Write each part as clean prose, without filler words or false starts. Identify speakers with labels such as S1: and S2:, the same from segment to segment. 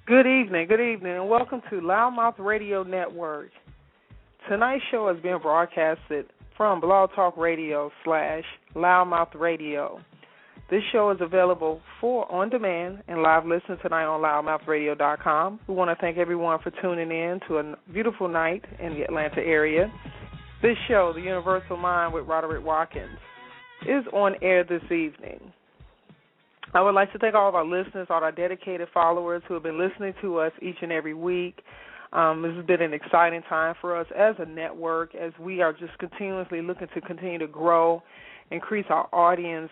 S1: Good evening, and welcome to Loudmouth Radio Network. Tonight's show is being broadcasted from Blog Talk Radio / Loudmouth Radio. This show is available for on-demand and live listen tonight on loudmouthradio.com. We want to thank everyone for tuning in to a beautiful night in the Atlanta area. This show, The Universal Mind with Roderick Watkins, is on air this evening. I would like to thank all of our listeners, all our dedicated followers who have been listening to us each and every week. This has been an exciting time for us as a network, as we are just continuously looking to continue to grow, increase our audience.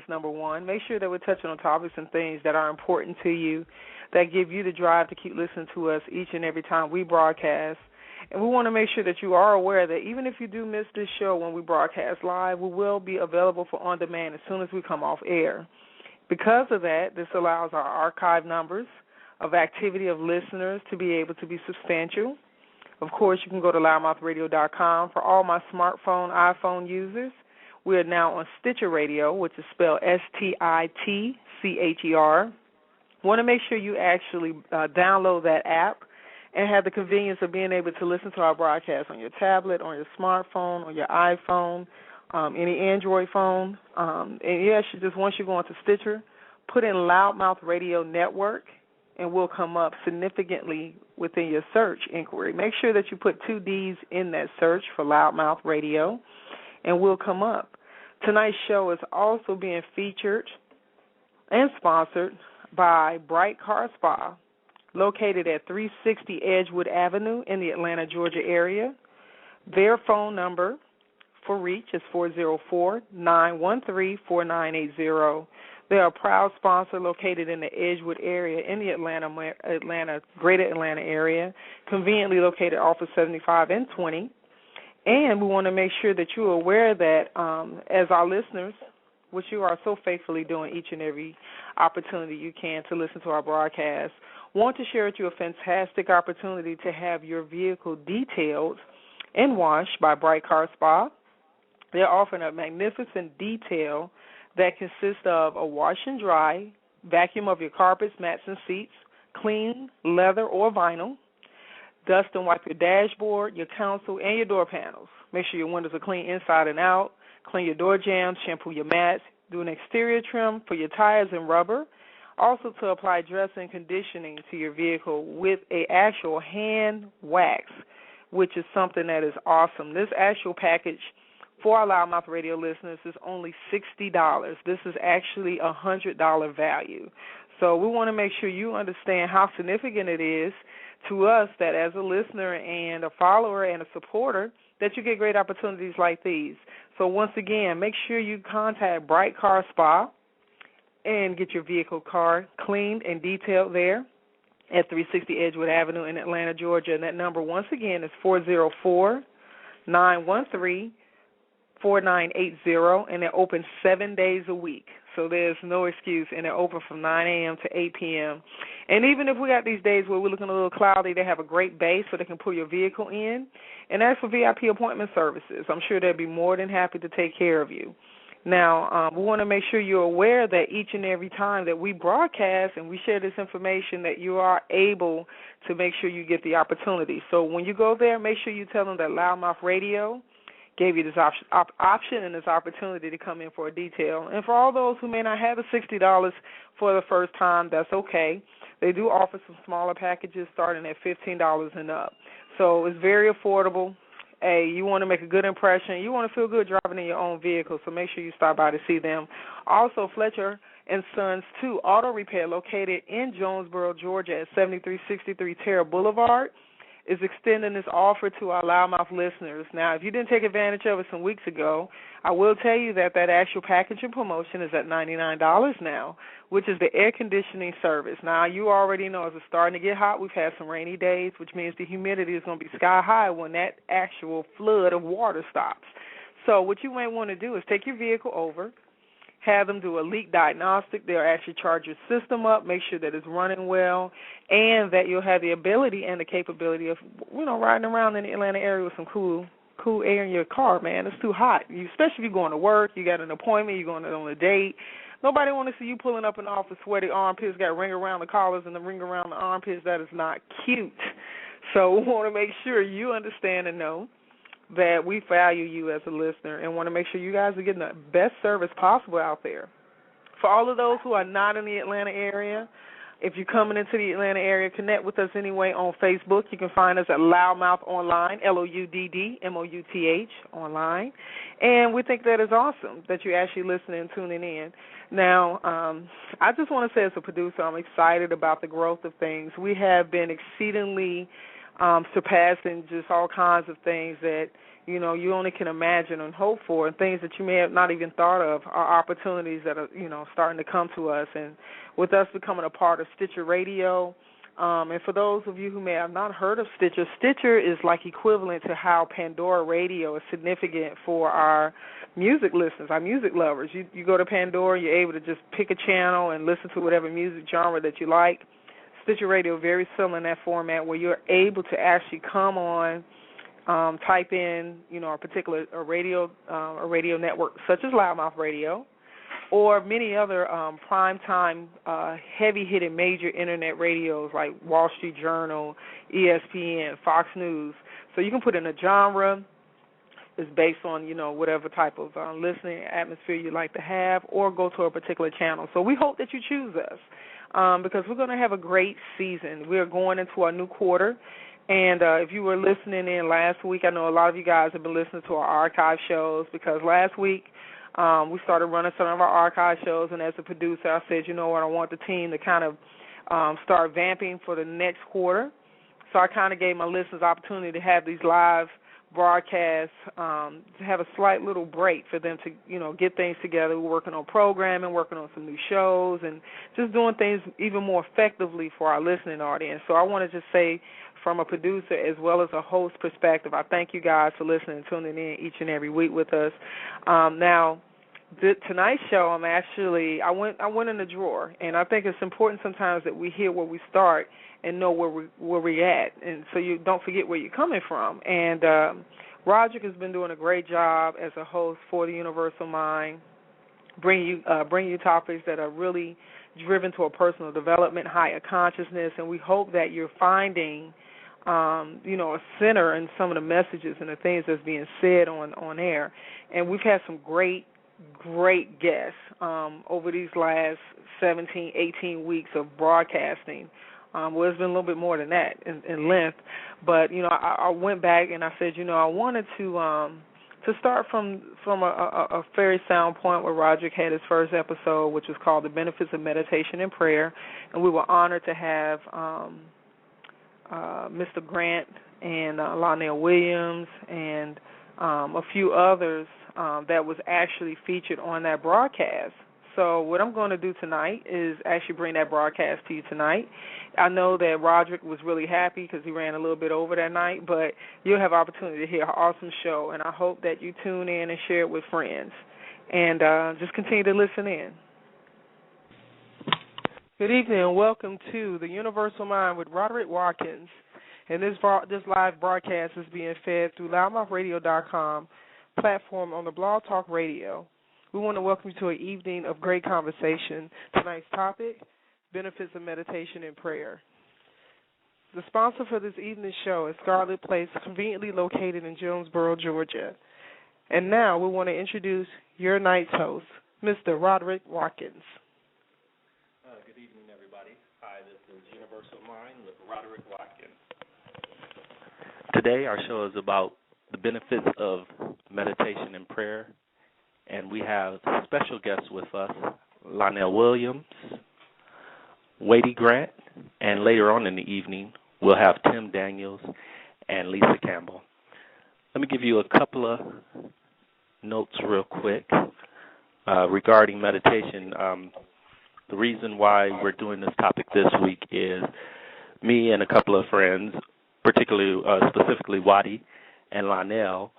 S1: Number one. Make sure that we're touching on topics and things that are important to you, that give you the drive to keep listening to us each and every time we broadcast. And we want to make sure that you are aware that even if you do miss this show when we broadcast live, we will be available for on-demand as soon as we come off air. Because of that, this allows our archive numbers of activity of listeners to be able to be substantial. Of course, you can go to loudmouthradio.com. For all my smartphone, iPhone users, we are now on Stitcher Radio, which is spelled STITCHER. Want to make sure you actually download that app and have the convenience of being able to listen to our broadcast on your tablet, on your smartphone, on your iPhone, any Android phone. And yes, once you go into Stitcher, put in Loudmouth Radio Network, and we'll come up significantly within your search inquiry. Make sure that you put 2 Ds in that search for Loudmouth Radio, and we'll come up. Tonight's show is also being featured and sponsored by Bright Car Spa, located at 360 Edgewood Avenue in the Atlanta, Georgia area. Their phone number for reach is 404-913-4980. They are a proud sponsor located in the Edgewood area in the greater Atlanta area, conveniently located off of 75 and 20. And we want to make sure that you're aware that as our listeners, which you are so faithfully doing each and every opportunity you can to listen to our broadcast, want to share with you a fantastic opportunity to have your vehicle detailed and washed by Bright Car Spa. They're offering a magnificent detail that consists of a wash and dry, vacuum of your carpets, mats, and seats, clean leather or vinyl, dust and wipe your dashboard, your console, and your door panels. Make sure your windows are clean inside and out, clean your door jambs, shampoo your mats, do an exterior trim for your tires and rubber, also to apply dressing and conditioning to your vehicle with a actual hand wax, which is something that is awesome. This actual package for our Loudmouth Radio listeners is only $60. This is actually a $100 value. So we want to make sure you understand how significant it is to us that as a listener and a follower and a supporter that you get great opportunities like these. So once again, make sure you contact Bright Car Spa and get your vehicle car cleaned and detailed there at 360 Edgewood Avenue in Atlanta, Georgia. And that number, once again, is 404-913-4980, and they're open 7 days a week. So there's no excuse, and they're open from 9 a.m. to 8 p.m. And even if we got these days where we're looking a little cloudy, they have a great base so they can pull your vehicle in. And as for VIP appointment services, I'm sure they'll be more than happy to take care of you. Now, we want to make sure you're aware that each and every time that we broadcast and we share this information that you are able to make sure you get the opportunity. So when you go there, make sure you tell them that Loudmouth Radio gave you this option and this opportunity to come in for a detail. And for all those who may not have the $60 for the first time, that's okay. They do offer some smaller packages starting at $15 and up. So it's very affordable. Hey, you want to make a good impression. You want to feel good driving in your own vehicle, so make sure you stop by to see them. Also, Fletcher and Sons 2 Auto Repair, located in Jonesboro, Georgia at 7363 Terra Boulevard, is extending this offer to our Loudmouth listeners. Now, if you didn't take advantage of it some weeks ago, I will tell you that actual package and promotion is at $99 now, which is the air conditioning service. Now, you already know as it's starting to get hot, we've had some rainy days, which means the humidity is going to be sky high when that actual flood of water stops. So what you might want to do is take your vehicle over, have them do a leak diagnostic. They'll actually charge your system up, make sure that it's running well, and that you'll have the ability and the capability of, riding around in the Atlanta area with some cool air in your car, man. It's too hot, especially if you're going to work, you got an appointment, you're going on a date. Nobody want to see you pulling up in the office, sweaty armpits, got ring around the collars and the ring around the armpits. That is not cute. So we want to make sure you understand and know that we value you as a listener and want to make sure you guys are getting the best service possible out there. For all of those who are not in the Atlanta area, if you're coming into the Atlanta area, connect with us anyway on Facebook. You can find us at Loudmouth Online, LOUDDMOUTH Online. And we think that is awesome that you're actually listening and tuning in. Now, I just want to say as a producer, I'm excited about the growth of things. We have been exceedingly surpassing just all kinds of things that, you know, you only can imagine and hope for, and things that you may have not even thought of are opportunities that are, you know, starting to come to us. And with us becoming a part of Stitcher Radio, and for those of you who may have not heard of Stitcher, Stitcher is like equivalent to how Pandora Radio is significant for our music listeners, our music lovers. You go to Pandora, you're able to just pick a channel and listen to whatever music genre that you like. Stitcher Radio, very similar in that format where you're able to actually come on, type in, you know, a radio network such as Loudmouth Radio, or many other prime-time, heavy-hitting major internet radios like Wall Street Journal, ESPN, Fox News. So you can put in a genre. It's based on, you know, whatever type of listening atmosphere you like to have, or go to a particular channel. So we hope that you choose us because we're going to have a great season. We're going into our new quarter. And if you were listening in last week, I know a lot of you guys have been listening to our archive shows because last week we started running some of our archive shows, and as a producer, I said, you know what, I want the team to kind of start vamping for the next quarter. So I kind of gave my listeners opportunity to have these live broadcasts, to have a slight little break for them to, you know, get things together. We're working on programming, working on some new shows, and just doing things even more effectively for our listening audience. So I want to just say, from a producer as well as a host perspective, I thank you guys for listening and tuning in each and every week with us. Now, tonight's show, I went in the drawer, and I think it's important sometimes that we hear where we start and know where we're at, and so you don't forget where you're coming from. And Roderick has been doing a great job as a host for the Universal Mind, bring you topics that are really driven to a personal development, higher consciousness, and we hope that you're finding you know, a center in some of the messages and the things that's being said on air. And we've had some great guests over these last 17, 18 weeks of broadcasting. Well, it's been a little bit more than that in length. But, you know, I went back and I said, you know, I wanted to start from a very sound point where Roderick had his first episode, which was called The Benefits of Meditation and Prayer. And we were honored to have Mr. Grant and Lionel Williams and a few others that was actually featured on that broadcast. So what I'm going to do tonight is actually bring that broadcast to you tonight. I know that Roderick was really happy because he ran a little bit over that night, but you'll have opportunity to hear an awesome show, and I hope that you tune in and share it with friends. And just continue to listen in. Good evening and welcome to the Universal Mind with Roderick Watkins. And this live broadcast is being fed through loudmouthradio.com platform on the Blog Talk Radio. We want to welcome you to an evening of great conversation. Tonight's topic, benefits of meditation and prayer. The sponsor for this evening's show is Scarlet Place, conveniently located in Jonesboro, Georgia. And now we want to introduce your night's host, Mr. Roderick Watkins.
S2: Good evening, everybody. Hi, this is Universal Mind with Roderick Watkins. Today our show is about the benefits of meditation and prayer. And we have special guests with us, Lionel Williams, Wadey Grant, and later on in the evening, we'll have Tim Daniels and Lisa Campbell. Let me give you a couple of notes real quick regarding meditation. The reason why we're doing this topic this week is me and a couple of friends, specifically Wadey and Lionel,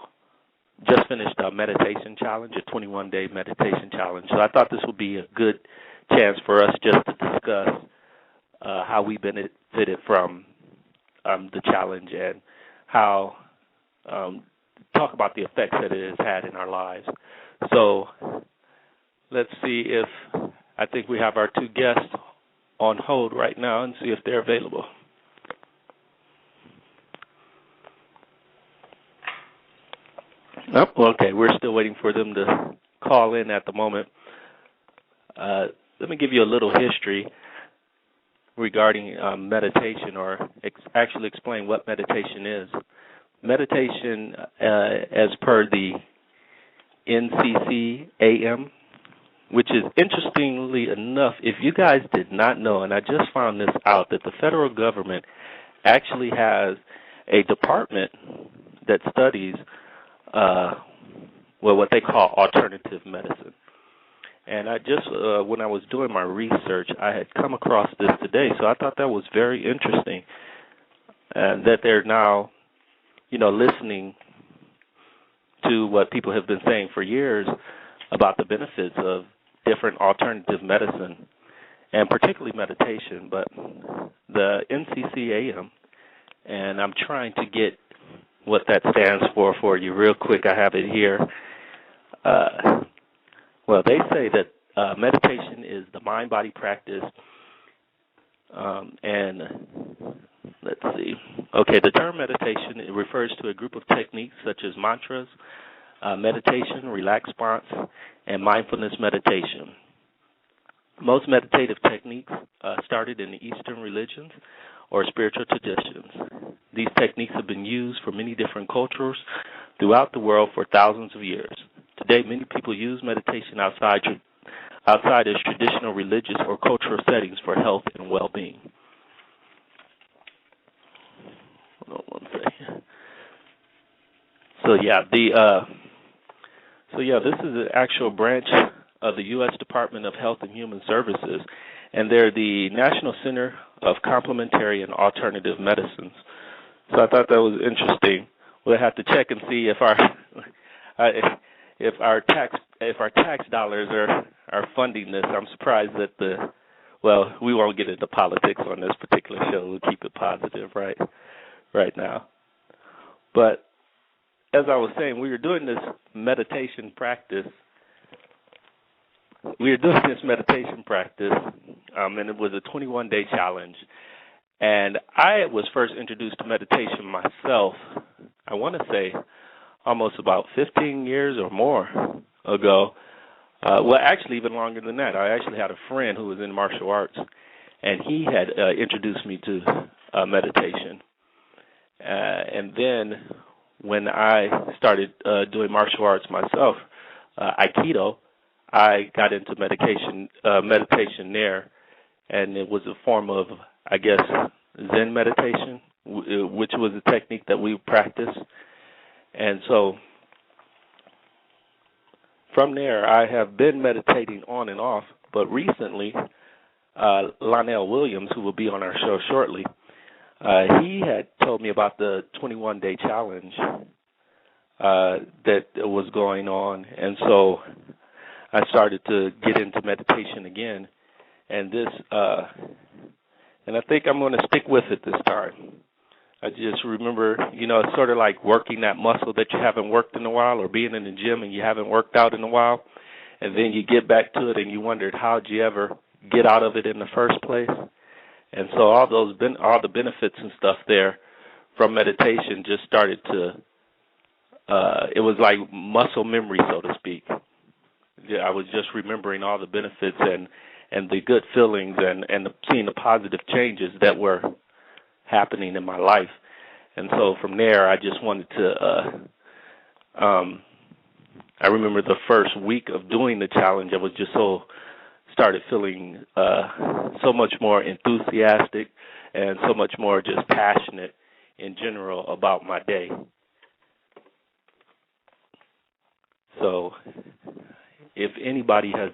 S2: just finished a meditation challenge, a 21-day meditation challenge. So I thought this would be a good chance for us just to discuss how we benefited from the challenge and how talk about the effects that it has had in our lives. So let's see if I think we have our two guests on hold right now and see if they're available. Oh, okay, we're still waiting for them to call in at the moment. Let me give you a little history regarding meditation, or actually explain what meditation is. Meditation, as per the NCCAM, which is, interestingly enough, if you guys did not know, and I just found this out, that the federal government actually has a department that studies what they call alternative medicine. And I just, when I was doing my research, I had come across this today, so I thought that was very interesting, that they're now, listening to what people have been saying for years about the benefits of different alternative medicine, and particularly meditation. But the NCCAM, and I'm trying to get what that stands for you real quick. I have it here. Well, they say that meditation is the mind-body practice, and let's see. Okay, the term meditation, it refers to a group of techniques such as mantras, meditation, relaxed response, and mindfulness meditation. Most meditative techniques started in the Eastern religions or spiritual traditions. These techniques have been used for many different cultures throughout the world for thousands of years. Today, many people use meditation outside its traditional religious or cultural settings for health and well-being. Hold on one second. This is an actual branch of the U.S. Department of Health and Human Services, and they're the National Center of Complementary and Alternative Medicines. So I thought that was interesting. We'll have to check and see if our tax dollars are funding this. I'm surprised that we won't get into politics on this particular show. We'll keep it positive right now. But as I was saying, we were doing this meditation practice. And it was a 21-day challenge. And I was first introduced to meditation myself, I want to say, almost about 15 years or more ago. Actually, even longer than that. I actually had a friend who was in martial arts, and he had introduced me to meditation. And then when I started doing martial arts myself, Aikido, I got into meditation there, and it was a form of, I guess, Zen meditation, which was a technique that we practiced. And so from there, I have been meditating on and off, but recently, Lionel Williams, who will be on our show shortly, he had told me about the 21-day challenge that was going on, and so I started to get into meditation again, and I think I'm going to stick with it this time. I just remember, it's sort of like working that muscle that you haven't worked in a while, or being in the gym and you haven't worked out in a while, and then you get back to it and you wondered, how'd you ever get out of it in the first place? And so all the benefits and stuff there from meditation just started to, it was like muscle memory, so to speak. I was just remembering all the benefits and the good feelings and seeing the positive changes that were happening in my life. And so from there, I just wanted to, I remember the first week of doing the challenge, I was just started feeling so much more enthusiastic and so much more just passionate in general about my day. So if anybody has,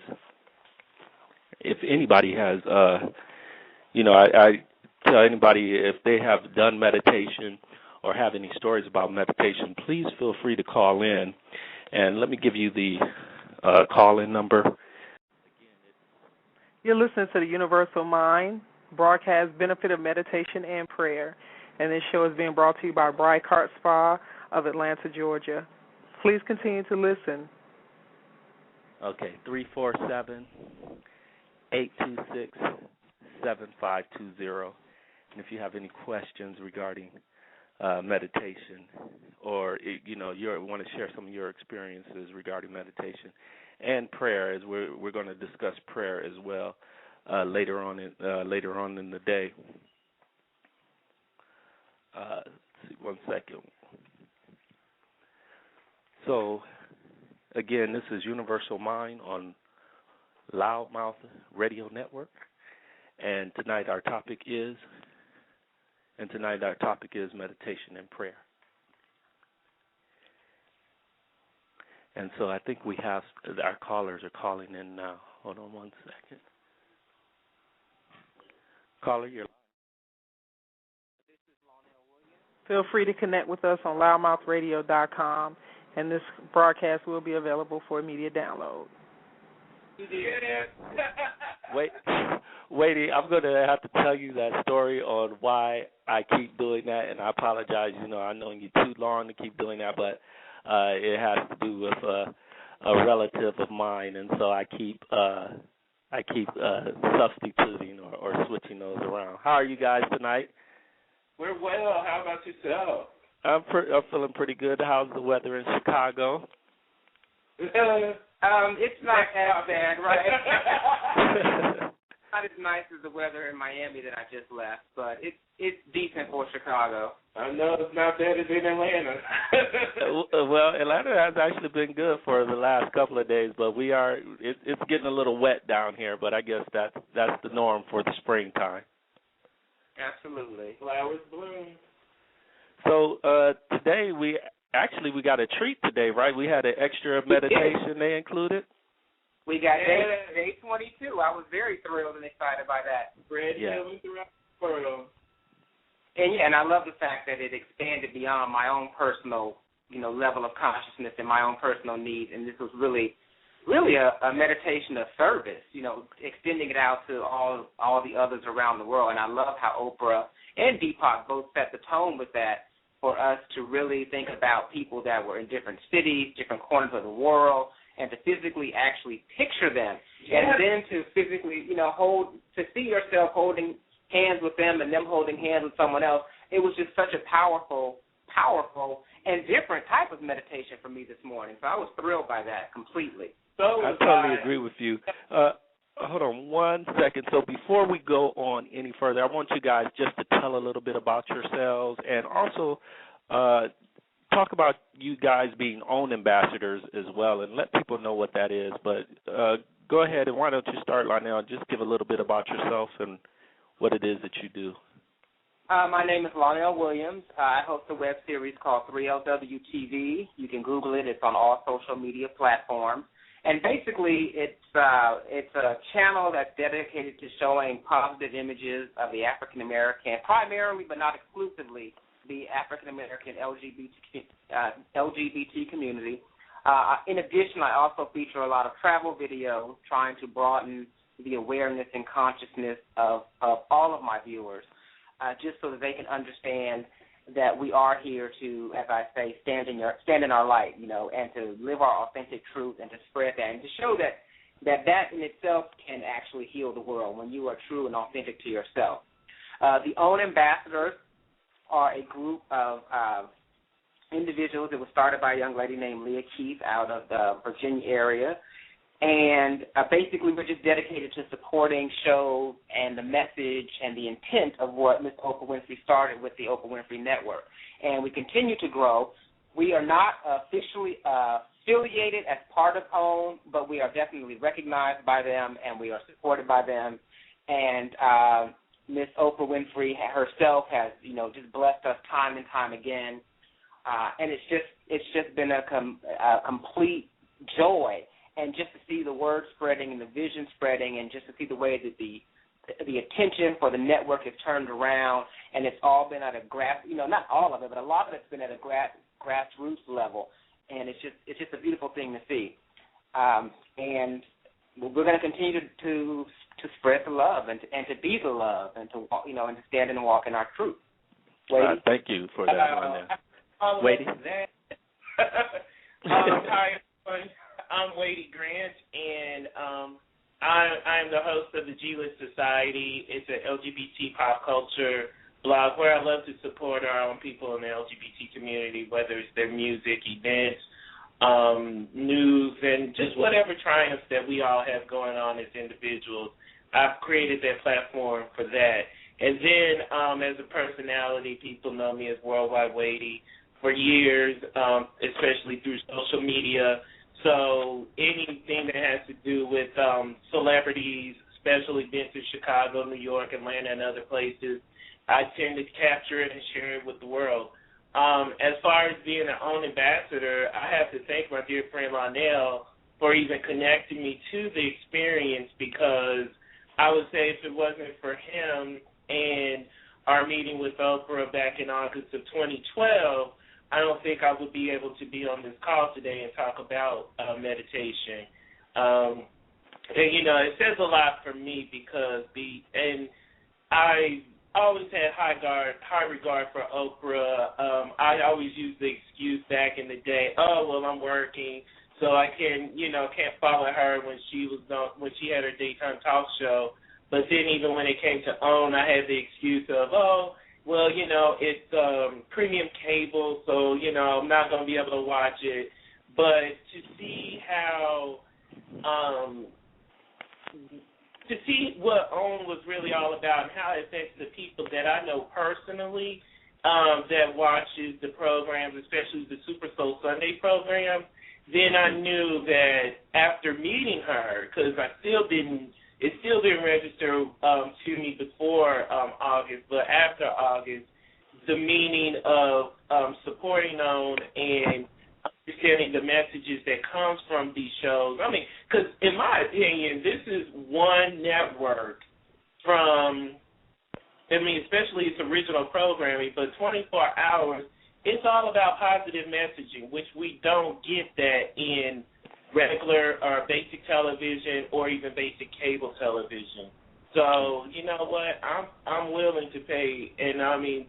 S2: I tell anybody, if they have done meditation or have any stories about meditation, please feel free to call in. And let me give you the call-in number.
S1: You're listening to the Universal Mind broadcast, benefit of meditation and prayer. And this show is being brought to you by Bright Heart Spa of Atlanta, Georgia. Please continue to listen.
S2: Okay, 347 826-7520. And if you have any questions regarding meditation, or you want to share some of your experiences regarding meditation and prayer, as we're going to discuss prayer as well later on in the day. Let's see, one second. So, again, this is Universal Mind on Loudmouth Radio Network, and tonight our topic is meditation and prayer. And so I think we have our callers are calling in now. Hold on one second. Caller, you're live.
S1: Feel free to connect with us on loudmouthradio.com, and this broadcast will be available for immediate download.
S2: Wait, I'm going to have to tell you that story on why I keep doing that, and I apologize. I know you too long to keep doing that, but it has to do with a relative of mine, and so I keep substituting or switching those around. How are you guys tonight?
S3: We're well. How about yourself?
S2: I'm feeling pretty good. How's the weather in Chicago?
S3: It's not as bad, right? Not as nice as the weather in Miami that I just left, but it's decent for Chicago. I know it's not bad as in Atlanta.
S2: Well, Atlanta has actually been good for the last couple of days, but it's getting a little wet down here, but I guess that's the norm for the springtime.
S3: Absolutely. Flowers bloom.
S2: So today we got a treat today, right? We had an extra meditation they included.
S3: We got day 22. I was very thrilled and excited by that.
S2: Healing
S3: throughout the world. And I love the fact that it expanded beyond my own personal, level of consciousness and my own personal needs. And this was really a meditation of service, extending it out to all the others around the world. And I love how Oprah and Deepak both set the tone with that for us to really think about people that were in different cities, different corners of the world, and to physically actually picture them. Yes. And then to physically, to see yourself holding hands with them and them holding hands with someone else. It was just such a powerful and different type of meditation for me this morning. So I was thrilled by that completely.
S2: I totally agree with you. Hold on one second. So before we go on any further, I want you guys just to tell a little bit about yourselves and also talk about you guys being own ambassadors as well, and let people know what that is. But go ahead, and why don't you start, Lionel, and just give a little bit about yourself and what it is that you do.
S3: My name is Lionel Williams. I host a web series called 3LW-TV. You can Google it. It's on all social media platforms. And basically, it's a channel that's dedicated to showing positive images of the African American, primarily but not exclusively, the African American LGBT community. In addition, I also feature a lot of travel videos trying to broaden the awareness and consciousness of all of my viewers, just so that they can understand that we are here to, as I say, stand in our light, and to live our authentic truth and to spread that and to show that in itself can actually heal the world when you are true and authentic to yourself. The OWN Ambassadors are a group of individuals that was started by a young lady named Leah Keith out of the Virginia area. And basically we're just dedicated to supporting shows and the message and the intent of what Ms. Oprah Winfrey started with the Oprah Winfrey Network. And we continue to grow. We are not officially affiliated as part of OWN, but we are definitely recognized by them and we are supported by them. And Ms. Oprah Winfrey herself has, just blessed us time and time again. And it's just been a complete joy. And just to see the word spreading and the vision spreading and just to see the way that the attention for the network has turned around, and it's all been at a not all of it, but a lot of it's been at a grassroots level, and it's just a beautiful thing to see. And we're going to continue to spread the love and to be the love and to and to stand and walk in our truth.
S2: Thank you for that one. Wady.
S4: Hi, everyone. I'm Wady Grant, and I am the host of the G-List Society. It's an LGBT pop culture blog where I love to support our own people in the LGBT community, whether it's their music, events, news, and just whatever triumphs that we all have going on as individuals. I've created that platform for that. And then as a personality, people know me as Worldwide Weighty for years, especially through social media. So anything that has to do with celebrities, special events in Chicago, New York, Atlanta, and other places, I tend to capture it and share it with the world. As far as being an own ambassador, I have to thank my dear friend Lionel for even connecting me to the experience, because I would say if it wasn't for him and our meeting with Oprah back in August of 2012, I don't think I would be able to be on this call today and talk about meditation. And, you know, it says a lot for me because I always had high regard for Oprah. I always used the excuse back in the day, oh, well, I'm working, so I can't follow her when she had her daytime talk show. But then even when it came to OWN, I had the excuse of, oh, well, you know, it's premium cable, so, you know, I'm not going to be able to watch it. But to see what OWN was really all about and how it affects the people that I know personally that watches the programs, especially the Super Soul Sunday program, then I knew that after meeting her, because it still didn't register to me before August, but after August, the meaning of supporting OWN and understanding the messages that comes from these shows. I mean, because in my opinion, this is one network from, especially its original programming, but 24 hours, it's all about positive messaging, which we don't get that in regular or basic television or even basic cable television. So, you know what, I'm willing to pay, and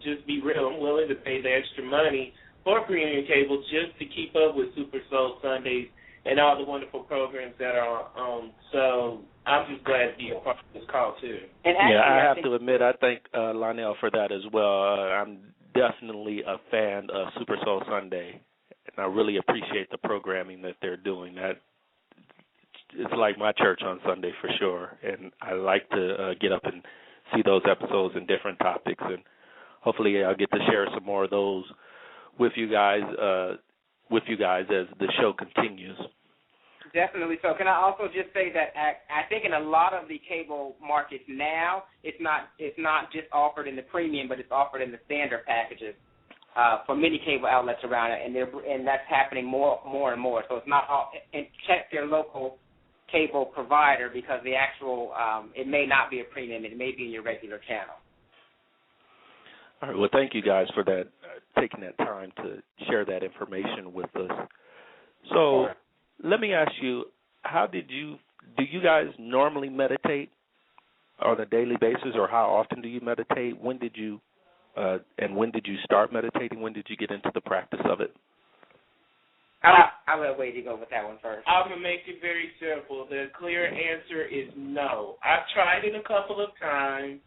S4: just be real, I'm willing to pay the extra money for premium cable just to keep up with Super Soul Sundays and all the wonderful programs that are on. So I'm just glad to be a part of this call, too.
S2: And actually, I have to admit, I thank Lionel for that as well. I'm definitely a fan of Super Soul Sunday, and I really appreciate the programming that they're doing. That it's like my church on Sunday for sure, and I like to get up and see those episodes and different topics, and hopefully I'll get to share some more of those with you guys as the show continues.
S3: Definitely so. Can I also just say that I think in a lot of the cable markets now, it's not just offered in the premium, but it's offered in the standard packages for many cable outlets around it, and that's happening more and more. So it's not all, and check your local cable provider, because the actual it may not be a premium, it may be in your regular channel.
S2: All right. Well, thank you guys for that, taking that time to share that information with us. So let me ask you, do you guys normally meditate on a daily basis, or how often do you meditate? When did you start meditating? When did you get into the practice of it?
S3: I'll let Wade go with that one first.
S4: I'm going to make it very simple. The clear answer is no. I've tried it a couple of times.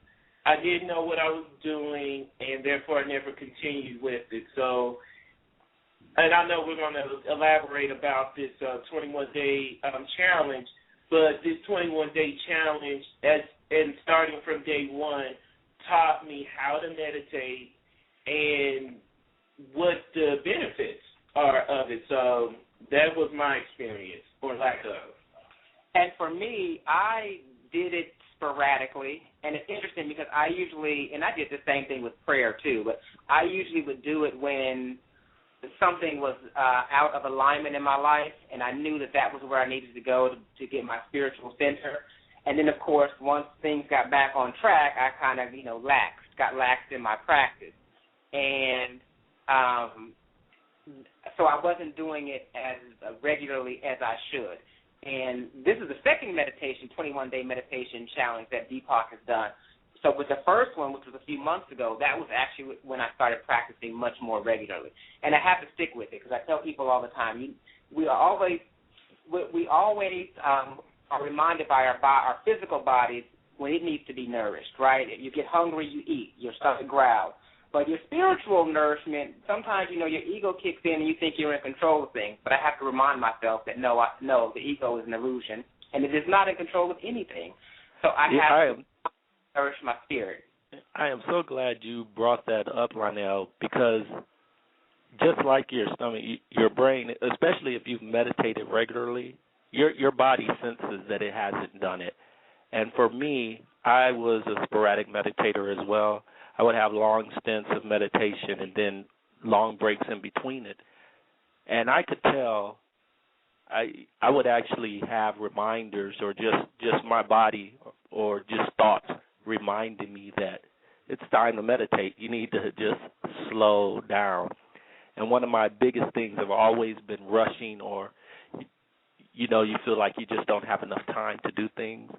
S4: I didn't know what I was doing, and therefore I never continued with it. So, and I know we're going to elaborate about this 21-day challenge, but this 21-day challenge, and starting from day one, taught me how to meditate and what the benefits are of it. So that was my experience, or lack of.
S3: And for me, I did it sporadically, and it's interesting because I did the same thing with prayer too, but I usually would do it when something was out of alignment in my life, and I knew that was where I needed to go to get my spiritual center. And then, of course, once things got back on track, I kind of, got laxed in my practice. And so I wasn't doing it as regularly as I should. And this is the second 21-day meditation challenge that Deepak has done. So with the first one, which was a few months ago, that was actually when I started practicing much more regularly. And I have to stick with it, because I tell people all the time, we always are reminded by our physical bodies when it needs to be nourished, right? If you get hungry, you eat. Your stomach growls. But your spiritual nourishment, sometimes, your ego kicks in and you think you're in control of things. But I have to remind myself that, no, the ego is an illusion, and it is not in control of anything. So I have to nourish my spirit.
S2: I am so glad you brought that up, Lionel, because just like your stomach, your brain, especially if you've meditated regularly, your body senses that it hasn't done it. And for me, I was a sporadic meditator as well. I would have long stints of meditation and then long breaks in between it. And I could tell I would actually have reminders or just my body or just thoughts reminding me that it's time to meditate. You need to just slow down. And one of my biggest things have always been rushing, or, you feel like you just don't have enough time to do things.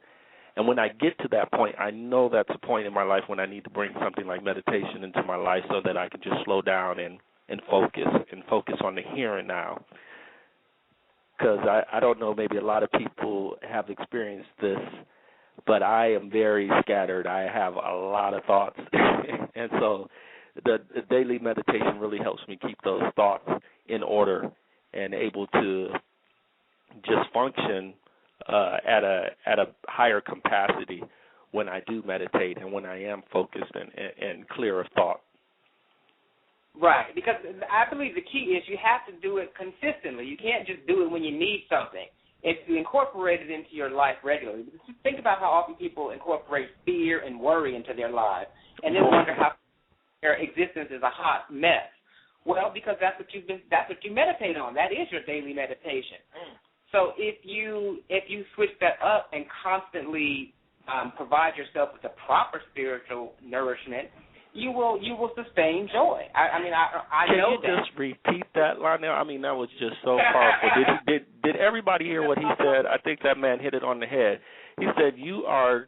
S2: And when I get to that point, I know that's a point in my life when I need to bring something like meditation into my life so that I can just slow down and focus on the here and now. Because I don't know, maybe a lot of people have experienced this, but I am very scattered. I have a lot of thoughts. And so the daily meditation really helps me keep those thoughts in order and able to just function at a higher capacity when I do meditate and when I am focused and clear of thought.
S3: Right, because I believe the key is you have to do it consistently. You can't just do it when you need something. If you incorporate it into your life regularly, just think about how often people incorporate fear and worry into their lives and then wonder how their existence is a hot mess. Well, because that's what you meditate on. That is your daily meditation. So if you switch that up and constantly provide yourself with the proper spiritual nourishment, you will sustain joy. I know that.
S2: Can you just repeat that, Lionel? I mean, that was just so powerful. Did everybody hear what he said? I think that man hit it on the head. He said you are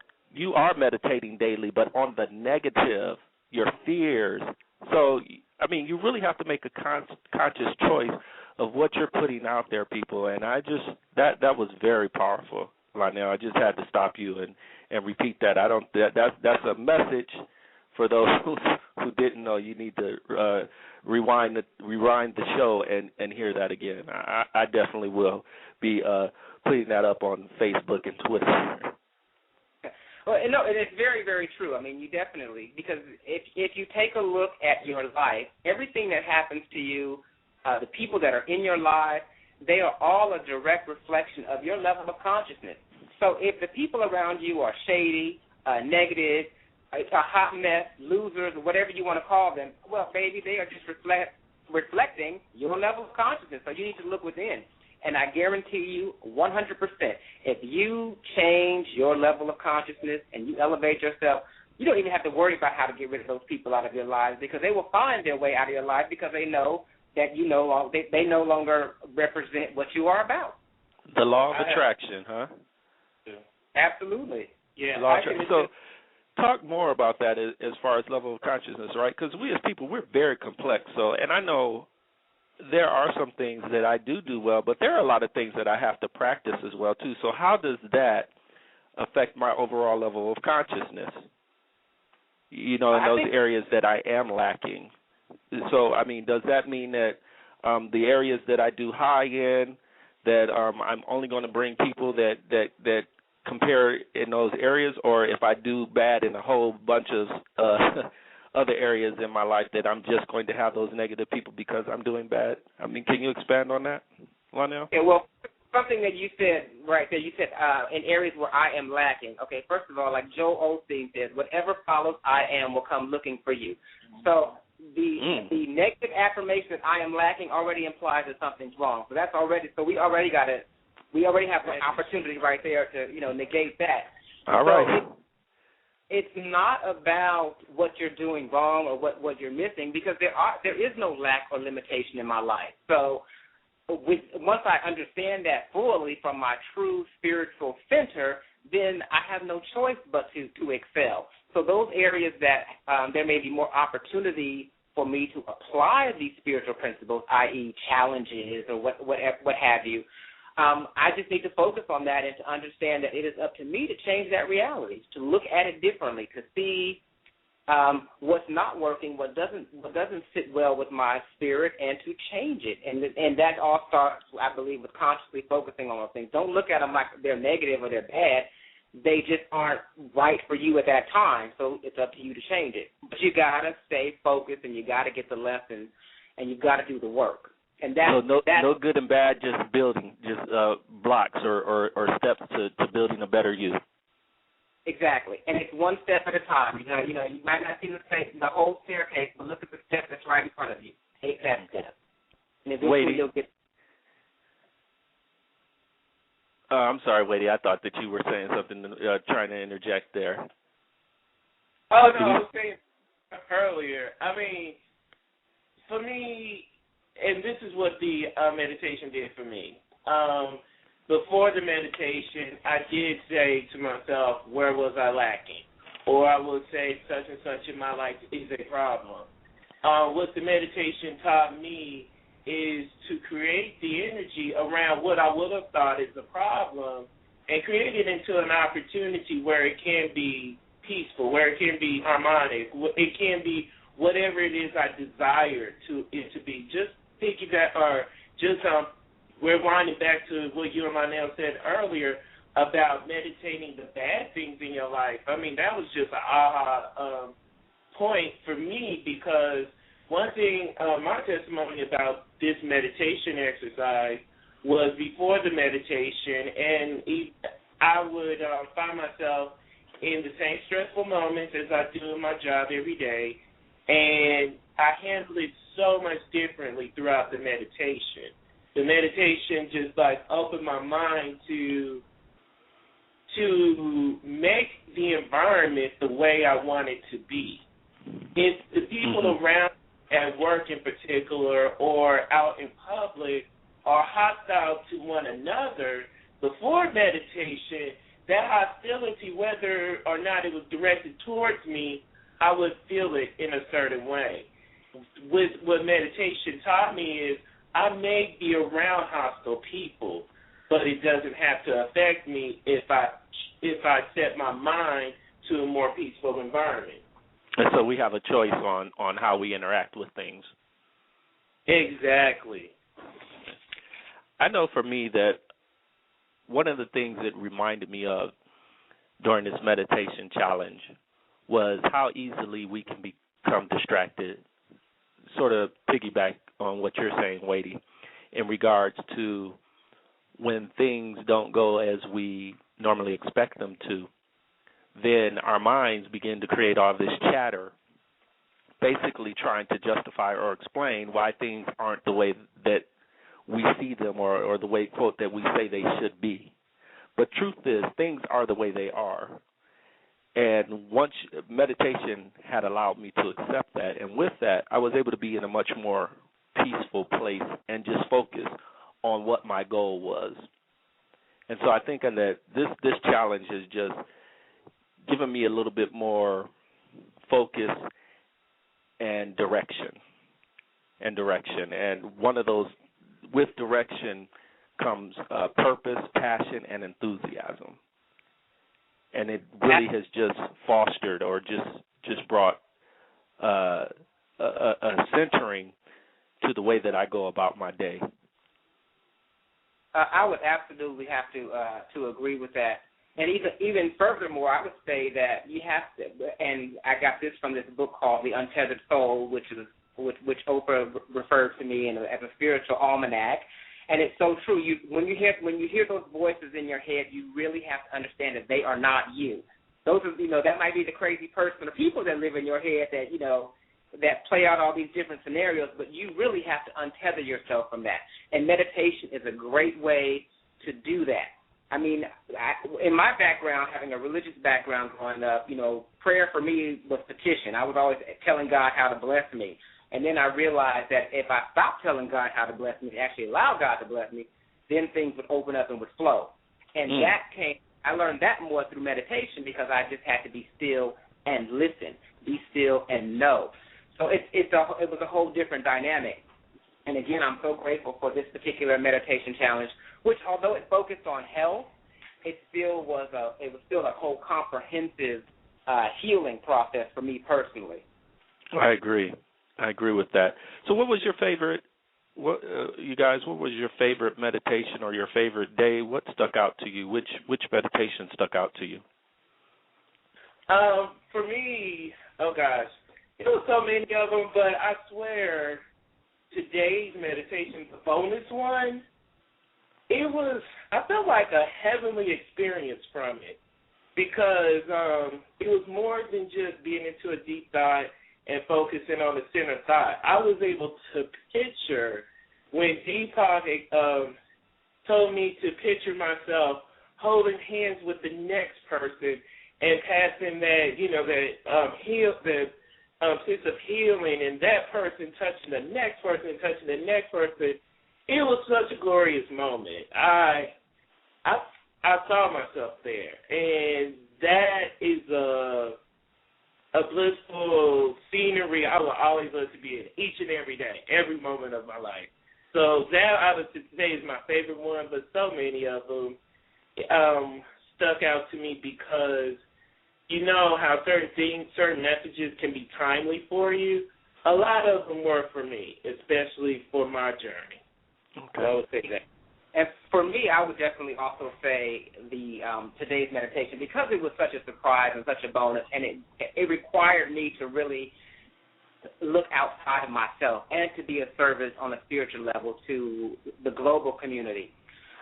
S2: meditating daily, but on the negative, your fears. So, I mean, you really have to make a conscious choice of what you're putting out there, people. And I just that was very powerful, Lionel. I just had to stop you and repeat that. That's a message for those who didn't know. You need to rewind the show and hear that again. I definitely will be putting that up on Facebook and Twitter.
S3: Well, no, it's very, very true. I mean, you definitely, because if you take a look at your life, everything that happens to you, the people that are in your life, they are all a direct reflection of your level of consciousness. So if the people around you are shady, negative, a hot mess, losers, or whatever you want to call them, well, baby, they are just reflecting your level of consciousness. So you need to look within. And I guarantee you 100%, if you change your level of consciousness and you elevate yourself, you don't even have to worry about how to get rid of those people out of your lives, because they will find their way out of your life because they know that they no longer represent what you are about.
S2: The law of attraction, huh?
S3: Absolutely.
S4: Yeah.
S2: Law of attraction. So talk more about that as far as level of consciousness, right? Because we as people, we're very complex. So, and I know there are some things that I do well, but there are a lot of things that I have to practice as well, too. So how does that affect my overall level of consciousness, in those areas that I am lacking? So, I mean, does that mean that the areas that I do high in, that I'm only going to bring people that compare in those areas, or if I do bad in a whole bunch of other areas in my life, that I'm just going to have those negative people because I'm doing bad? I mean, can you expand on that, Lionel?
S3: Yeah, well, something that you said right there, you said in areas where I am lacking. Okay, first of all, like Joel Osteen says, whatever follows I am will come looking for you. So the negative affirmation that I am lacking already implies that something's wrong. So that's already, so we already have an opportunity right there to, negate that.
S2: All right.
S3: So it's not about what you're doing wrong or what you're missing, because there is no lack or limitation in my life. So once I understand that fully from my true spiritual center, then I have no choice but to excel. So those areas that there may be more opportunity for me to apply these spiritual principles, i.e. challenges or what have you, I just need to focus on that and to understand that it is up to me to change that reality, to look at it differently, to see what's not working, what doesn't sit well with my spirit, and to change it. And that all starts, I believe, with consciously focusing on those things. Don't look at them like they're negative or they're bad. They just aren't right for you at that time, so it's up to you to change it. But you got to stay focused, and you got to get the lessons, and you got to do the work. And that's
S2: no good and bad, just building, just blocks or steps to building a better you.
S3: Exactly, and it's one step at a time. You might not see the whole staircase, but look at the step that's right in front of you. Take that step, and eventually you'll get.
S2: I'm sorry, Wadey. I thought that you were saying something, trying to interject there.
S4: Oh, no, I was saying earlier. I mean, for me, and this is what the meditation did for me. Before the meditation, I did say to myself, where was I lacking? Or I would say such and such in my life is a problem. What the meditation taught me is to create the energy around what I would have thought is a problem and create it into an opportunity where it can be peaceful, where it can be harmonic, it can be whatever it is I desire it to be. Just piggyback or just we're winding back to what you and Lionel said earlier about meditating the bad things in your life. I mean, that was just an aha point for me, because one thing, my testimony about this meditation exercise was before the meditation, and I would find myself in the same stressful moments as I do in my job every day, and I handle it so much differently throughout the meditation. The meditation just opened my mind to make the environment the way I want it to be. If the people around at work in particular or out in public are hostile to one another, before meditation, that hostility, whether or not it was directed towards me, I would feel it in a certain way. What meditation taught me is I may be around hostile people, but it doesn't have to affect me if I set my mind to a more peaceful environment.
S2: And so we have a choice on how we interact with things.
S4: Exactly.
S2: I know for me that one of the things it reminded me of during this meditation challenge was how easily we can become distracted, sort of piggyback on what you're saying, Wadey, in regards to when things don't go as we normally expect them to, then our minds begin to create all this chatter, basically trying to justify or explain why things aren't the way that we see them or the way, quote, that we say they should be. But truth is, things are the way they are. And once meditation had allowed me to accept that, and with that, I was able to be in a much more peaceful place and just focus on what my goal was. And so I think that this challenge has just given me a little bit more focus and direction. And one of those, with direction comes purpose, passion, and enthusiasm. And it really has just fostered or just brought a centering to the way that I go about my day.
S3: I would absolutely have to agree with that. And even furthermore, I would say that you have to, and I got this from this book called The Untethered Soul, which Oprah referred to me as a spiritual almanac. And it's so true. When you hear those voices in your head, you really have to understand that they are not you. Those are, that might be the crazy person or people that live in your head that, that play out all these different scenarios, but you really have to untether yourself from that. And meditation is a great way to do that. I mean, in my background, having a religious background growing up, prayer for me was petition. I was always telling God how to bless me. And then I realized that if I stopped telling God how to bless me, actually allow God to bless me, then things would open up and would flow. And I learned that more through meditation because I just had to be still and listen, be still and know. So it was a whole different dynamic. And again, I'm so grateful for this particular meditation challenge which although it focused on health, it was still a whole comprehensive healing process for me personally.
S2: I agree with that. So what was your favorite, you guys, what was your favorite meditation or your favorite day? What stuck out to you? Which meditation stuck out to you?
S4: For me, oh gosh, it was so many of them, but I swear today's meditation, the bonus one, I felt like a heavenly experience from it, because it was more than just being into a deep thought and focusing on the center thought. I was able to picture when Deepak told me to picture myself holding hands with the next person and passing that, sense of healing, and that person touching the next person and touching the next person. It was such a glorious moment. I saw myself there, and that is a blissful scenery I will always love to be in each and every day, every moment of my life. So that obviously today is my favorite one, but so many of them stuck out to me because you know how certain messages can be timely for you. A lot of them were for me, especially for my journey.
S2: Okay.
S3: So I would say that. And for me, I would definitely also say the today's meditation, because it was such a surprise and such a bonus, and it required me to really look outside of myself and to be of service on a spiritual level to the global community.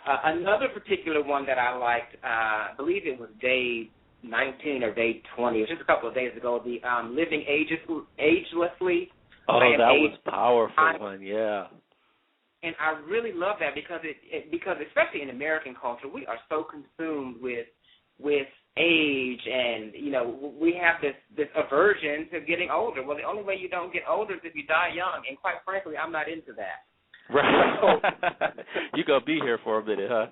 S3: Another particular one that I liked, I believe it was day 19 or day 20, it was just a couple of days ago, the Living Agelessly.
S2: Oh, that was a powerful one, yeah.
S3: And I really love that because because especially in American culture, we are so consumed with age, and we have this aversion to getting older. Well, the only way you don't get older is if you die young, and quite frankly, I'm not into that.
S2: Right. So, you're gonna be here for a minute, huh?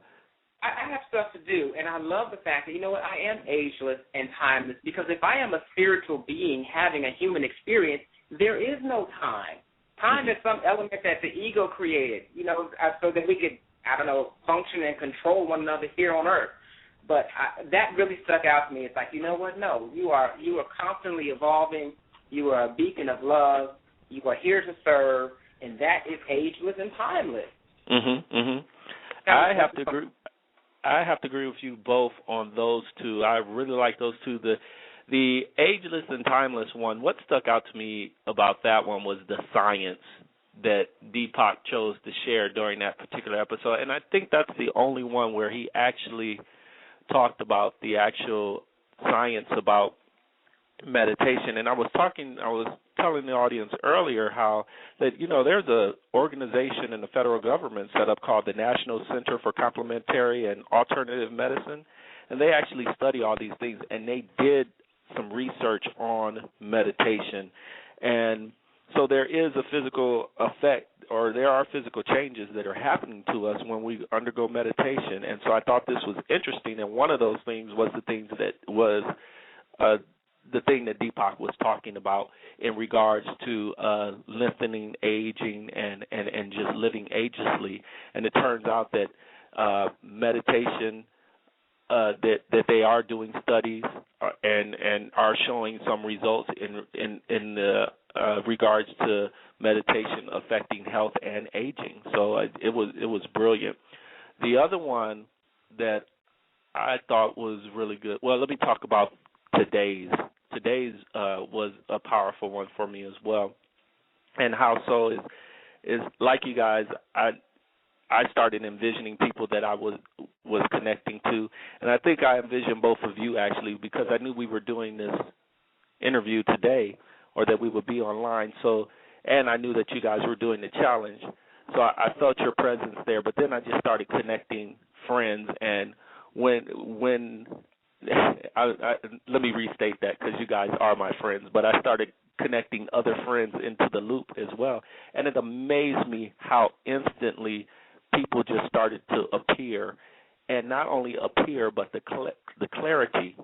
S3: I have stuff to do, and I love the fact that I am ageless and timeless, because if I am a spiritual being having a human experience, there is no time. Time is some element that the ego created, so that we could, function and control one another here on earth. But that really stuck out to me. It's like, you know what? No, you are constantly evolving. You are a beacon of love. You are here to serve, and that is ageless and timeless.
S2: I have to agree. I have to agree with you both on those two. I really like those two. The ageless and timeless one, what stuck out to me about that one was the science that Deepak chose to share during that particular episode. And I think that's the only one where he actually talked about the actual science about meditation. And I was telling the audience earlier how that, there's an organization in the federal government set up called the National Center for Complementary and Alternative Medicine. And they actually study all these things, and they did some research on meditation. And so there is a physical effect, or there are physical changes that are happening to us when we undergo meditation. And so I thought this was interesting, and one of those things was the thing that Deepak was talking about in regards to lengthening aging and just living agelessly. And it turns out that meditation, that they are doing studies and are showing some results in regards to meditation affecting health and aging. So it was brilliant. The other one that I thought was really good. Well, let me talk about today's. Today's was a powerful one for me as well. And how so is like you guys, I started envisioning people that I was connecting to, and I think I envisioned both of you actually, because I knew we were doing this interview today, or that we would be online. So, and I knew that you guys were doing the challenge, so I felt your presence there. But then I just started connecting friends, and when let me restate that, because you guys are my friends, but I started connecting other friends into the loop as well, and it amazed me how instantly people just started to appear, and not only appear, but the clarity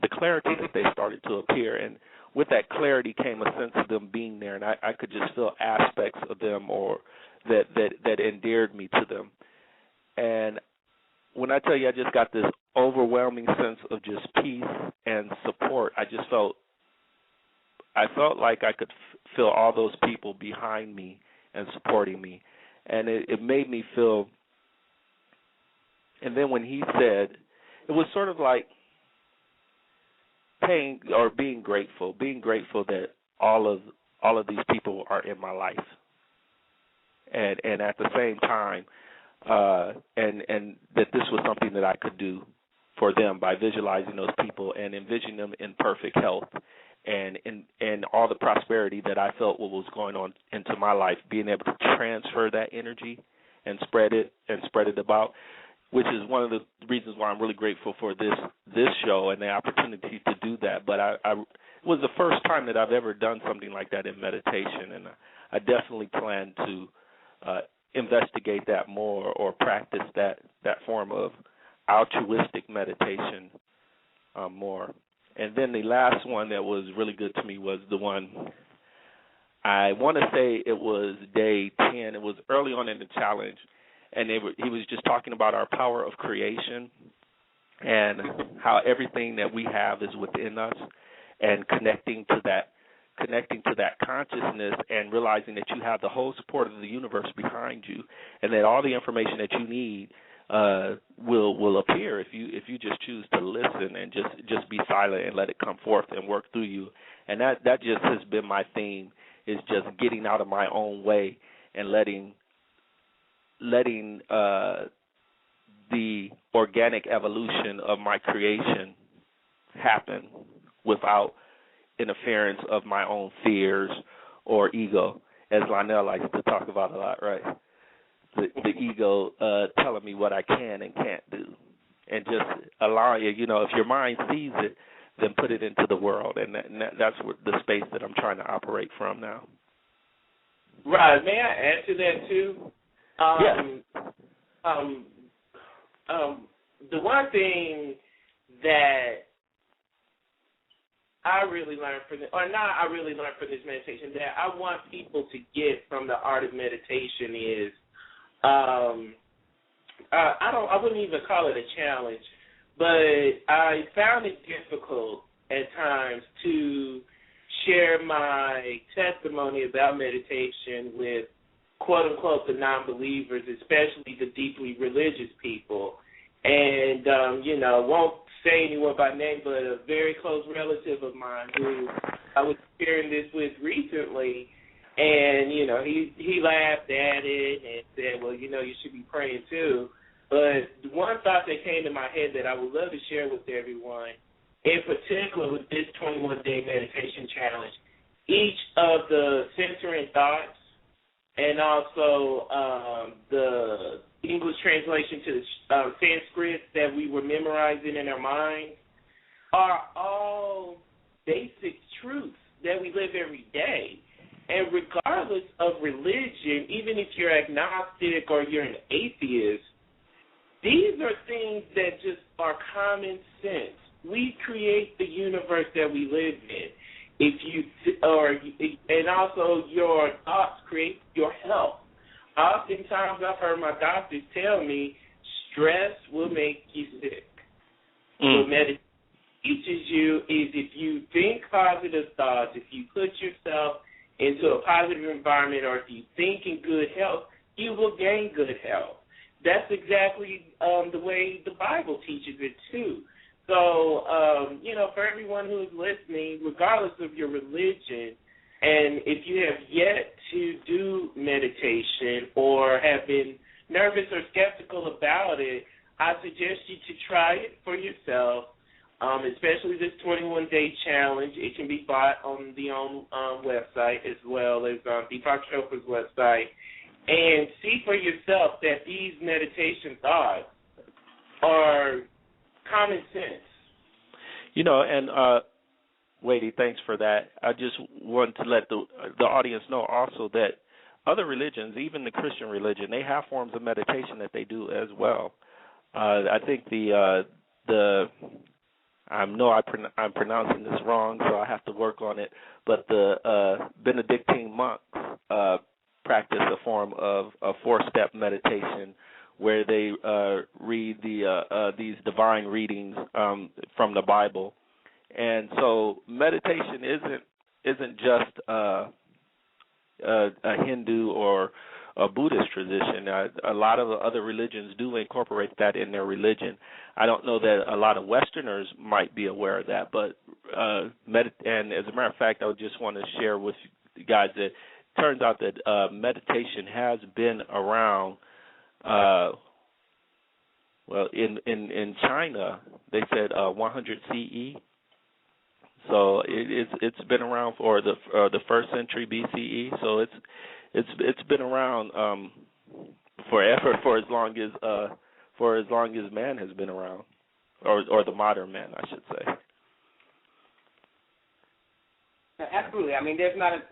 S2: that they started to appear, and with that clarity came a sense of them being there, and I could just feel aspects of them or that endeared me to them. And when I tell you I just got this overwhelming sense of just peace and support, I felt like I could feel all those people behind me and supporting me. And it made me feel, and then when he said, it was sort of like being grateful that all of these people are in my life. And at the same time, and that this was something that I could do for them by visualizing those people and envisioning them in perfect health and all the prosperity that I felt what was going on into my life, being able to transfer that energy and spread it about, which is one of the reasons why I'm really grateful for this show and the opportunity to do that. But it was the first time that I've ever done something like that in meditation, and I definitely plan to investigate that more or practice that form of altruistic meditation more. And then the last one that was really good to me was the one, I want to say it was day 10. It was early on in the challenge, and he was just talking about our power of creation and how everything that we have is within us, and connecting to that consciousness and realizing that you have the whole support of the universe behind you, and that all the information that you need will appear if you just choose to listen and just be silent and let it come forth and work through you. And that just has been my theme, is just getting out of my own way and letting the organic evolution of my creation happen without interference of my own fears or ego, as Lionel likes to talk about a lot, right? The ego telling me what I can and can't do, and just allowing you, if your mind sees it, then put it into the world, and that's what the space that I'm trying to operate from now.
S4: Right. May I add to that too? The one thing that I really learned from this, meditation, that I want people to get from the art of meditation is, I wouldn't even call it a challenge, but I found it difficult at times to share my testimony about meditation with, quote unquote, the non-believers, especially the deeply religious people. And, won't say anyone by name, but a very close relative of mine who I was sharing this with recently, and, he laughed at it and said, well, you should be praying too. But one thought that came to my head that I would love to share with everyone, in particular with this 21-day meditation challenge, each of the centering thoughts and also the English translation to the Sanskrit that we were memorizing in our minds are all basic truths that we live every day. And regardless of religion, even if you're agnostic or you're an atheist, these are things that just are common sense. We create the universe that we live in. And also your thoughts create your health. Oftentimes I've heard my doctors tell me stress will make you sick. What meditation teaches you is if you think positive thoughts, if you put yourself into a positive environment, or if you think in good health, you will gain good health. That's exactly the way the Bible teaches it too. So, for everyone who is listening, regardless of your religion, and if you have yet to do meditation or have been nervous or skeptical about it, I suggest you to try it for yourself, especially this 21-day challenge. It can be bought on the website as well as on Deepak Chopra's website, and see for yourself that these meditation thoughts are common sense.
S2: Wadey, thanks for that. I just want to let the audience know also that other religions, even the Christian religion, they have forms of meditation that they do as well. I think I'm pronouncing this wrong, so I have to work on it, but the Benedictine monks practice a form of a 4-step meditation where they read these divine readings from the Bible. And so meditation isn't just a Hindu or a Buddhist tradition. A lot of other religions do incorporate that in their religion. I don't know that a lot of Westerners might be aware of that, but and as a matter of fact, I would just want to share with you guys that it turns out that meditation has been around. Well, in China, they said 100 CE. So it's been around for the first century BCE. So it's been around forever, for as long as man has been around, or the modern man, I should say.
S3: Absolutely. I mean, there's not a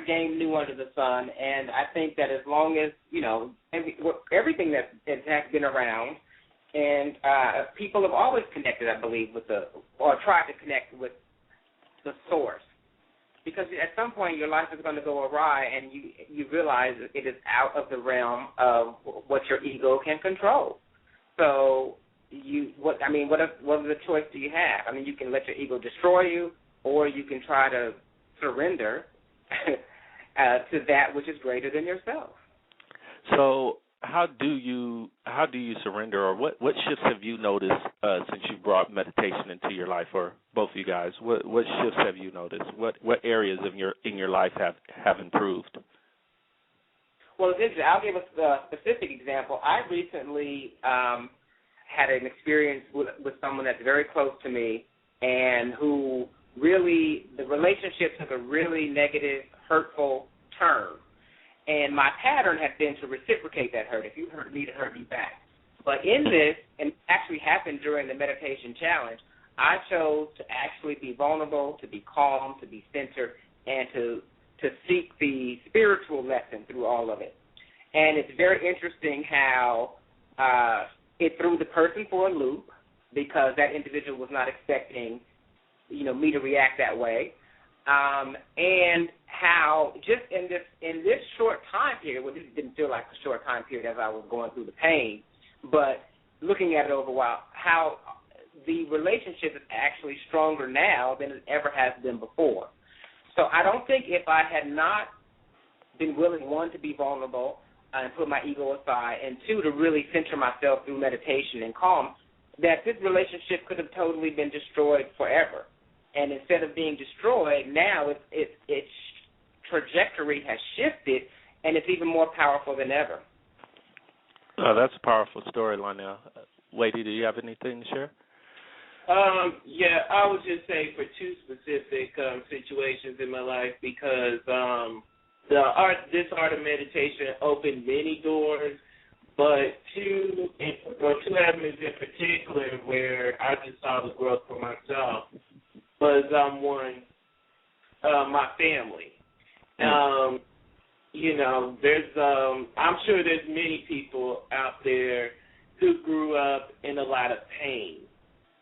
S3: game new under the sun, and I think that as long as everything that has been around, and people have always connected, I believe, or tried to connect with the source, because at some point your life is going to go awry, and you realize it is out of the realm of what your ego can control. So what other choice do you have? I mean, you can let your ego destroy you, or you can try to surrender to that which is greater than yourself.
S2: So how do you surrender, or what shifts have you noticed since you brought meditation into your life, or both of you guys? What shifts have you noticed? What areas in your life have improved?
S3: Well, I'll give a specific example. I recently had an experience with someone that's very close to me, and who really, the relationship took a really negative, hurtful turn. And my pattern had been to reciprocate that hurt. If you hurt me, to hurt me back. But in this, and actually happened during the meditation challenge, I chose to actually be vulnerable, to be calm, to be centered, and to seek the spiritual lesson through all of it. And it's very interesting how it threw the person for a loop, because that individual was not expecting, me to react that way. And how just in this short time period, well, this didn't feel like a short time period as I was going through the pain, but looking at it over a while, how the relationship is actually stronger now than it ever has been before. So I don't think if I had not been willing, one, to be vulnerable and put my ego aside, and two, to really center myself through meditation and calm, that this relationship could have totally been destroyed forever. And instead of being destroyed, now its trajectory has shifted, and it's even more powerful than ever.
S2: Oh, that's a powerful story, Lionel. Wadey, do you have anything to share?
S4: Yeah, I would just say for two specific situations in my life, because this art of meditation opened many doors, but two avenues in particular where I just saw the growth for myself was one, my family. I'm sure there's many people out there who grew up in a lot of pain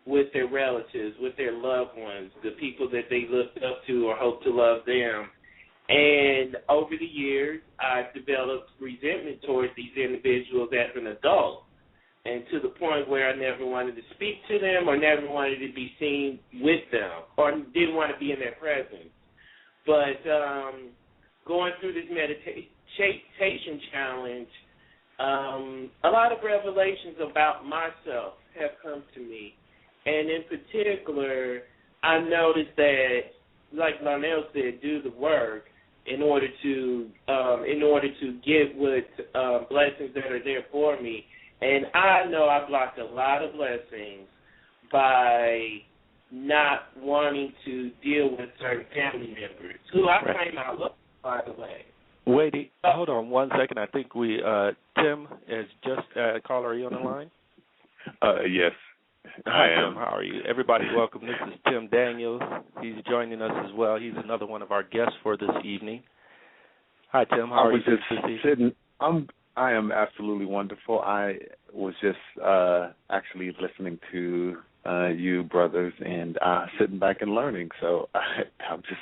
S4: with their relatives, with their loved ones, the people that they looked up to or hoped to love them. And over the years, I've developed resentment towards these individuals as an adult, and to the point where I never wanted to speak to them or never wanted to be seen with them or didn't want to be in their presence. But going through this meditation challenge, a lot of revelations about myself have come to me. And in particular, I noticed that, like Lionel said, do the work in order to get what blessings that are there for me. And I know I blocked a lot of blessings by not wanting to deal with certain family members who I claim I love, by the way.
S2: Wait, hold on 1 second. I think Tim is just a caller. Are you on the line?
S5: Yes.
S2: Hi, Tim. How are you? Everybody, welcome. This is Tim Daniels. He's joining us as well. He's another one of our guests for this evening. Hi, Tim. How are you this evening?
S5: I am absolutely wonderful. I was just actually listening to you brothers and sitting back and learning. So I'm just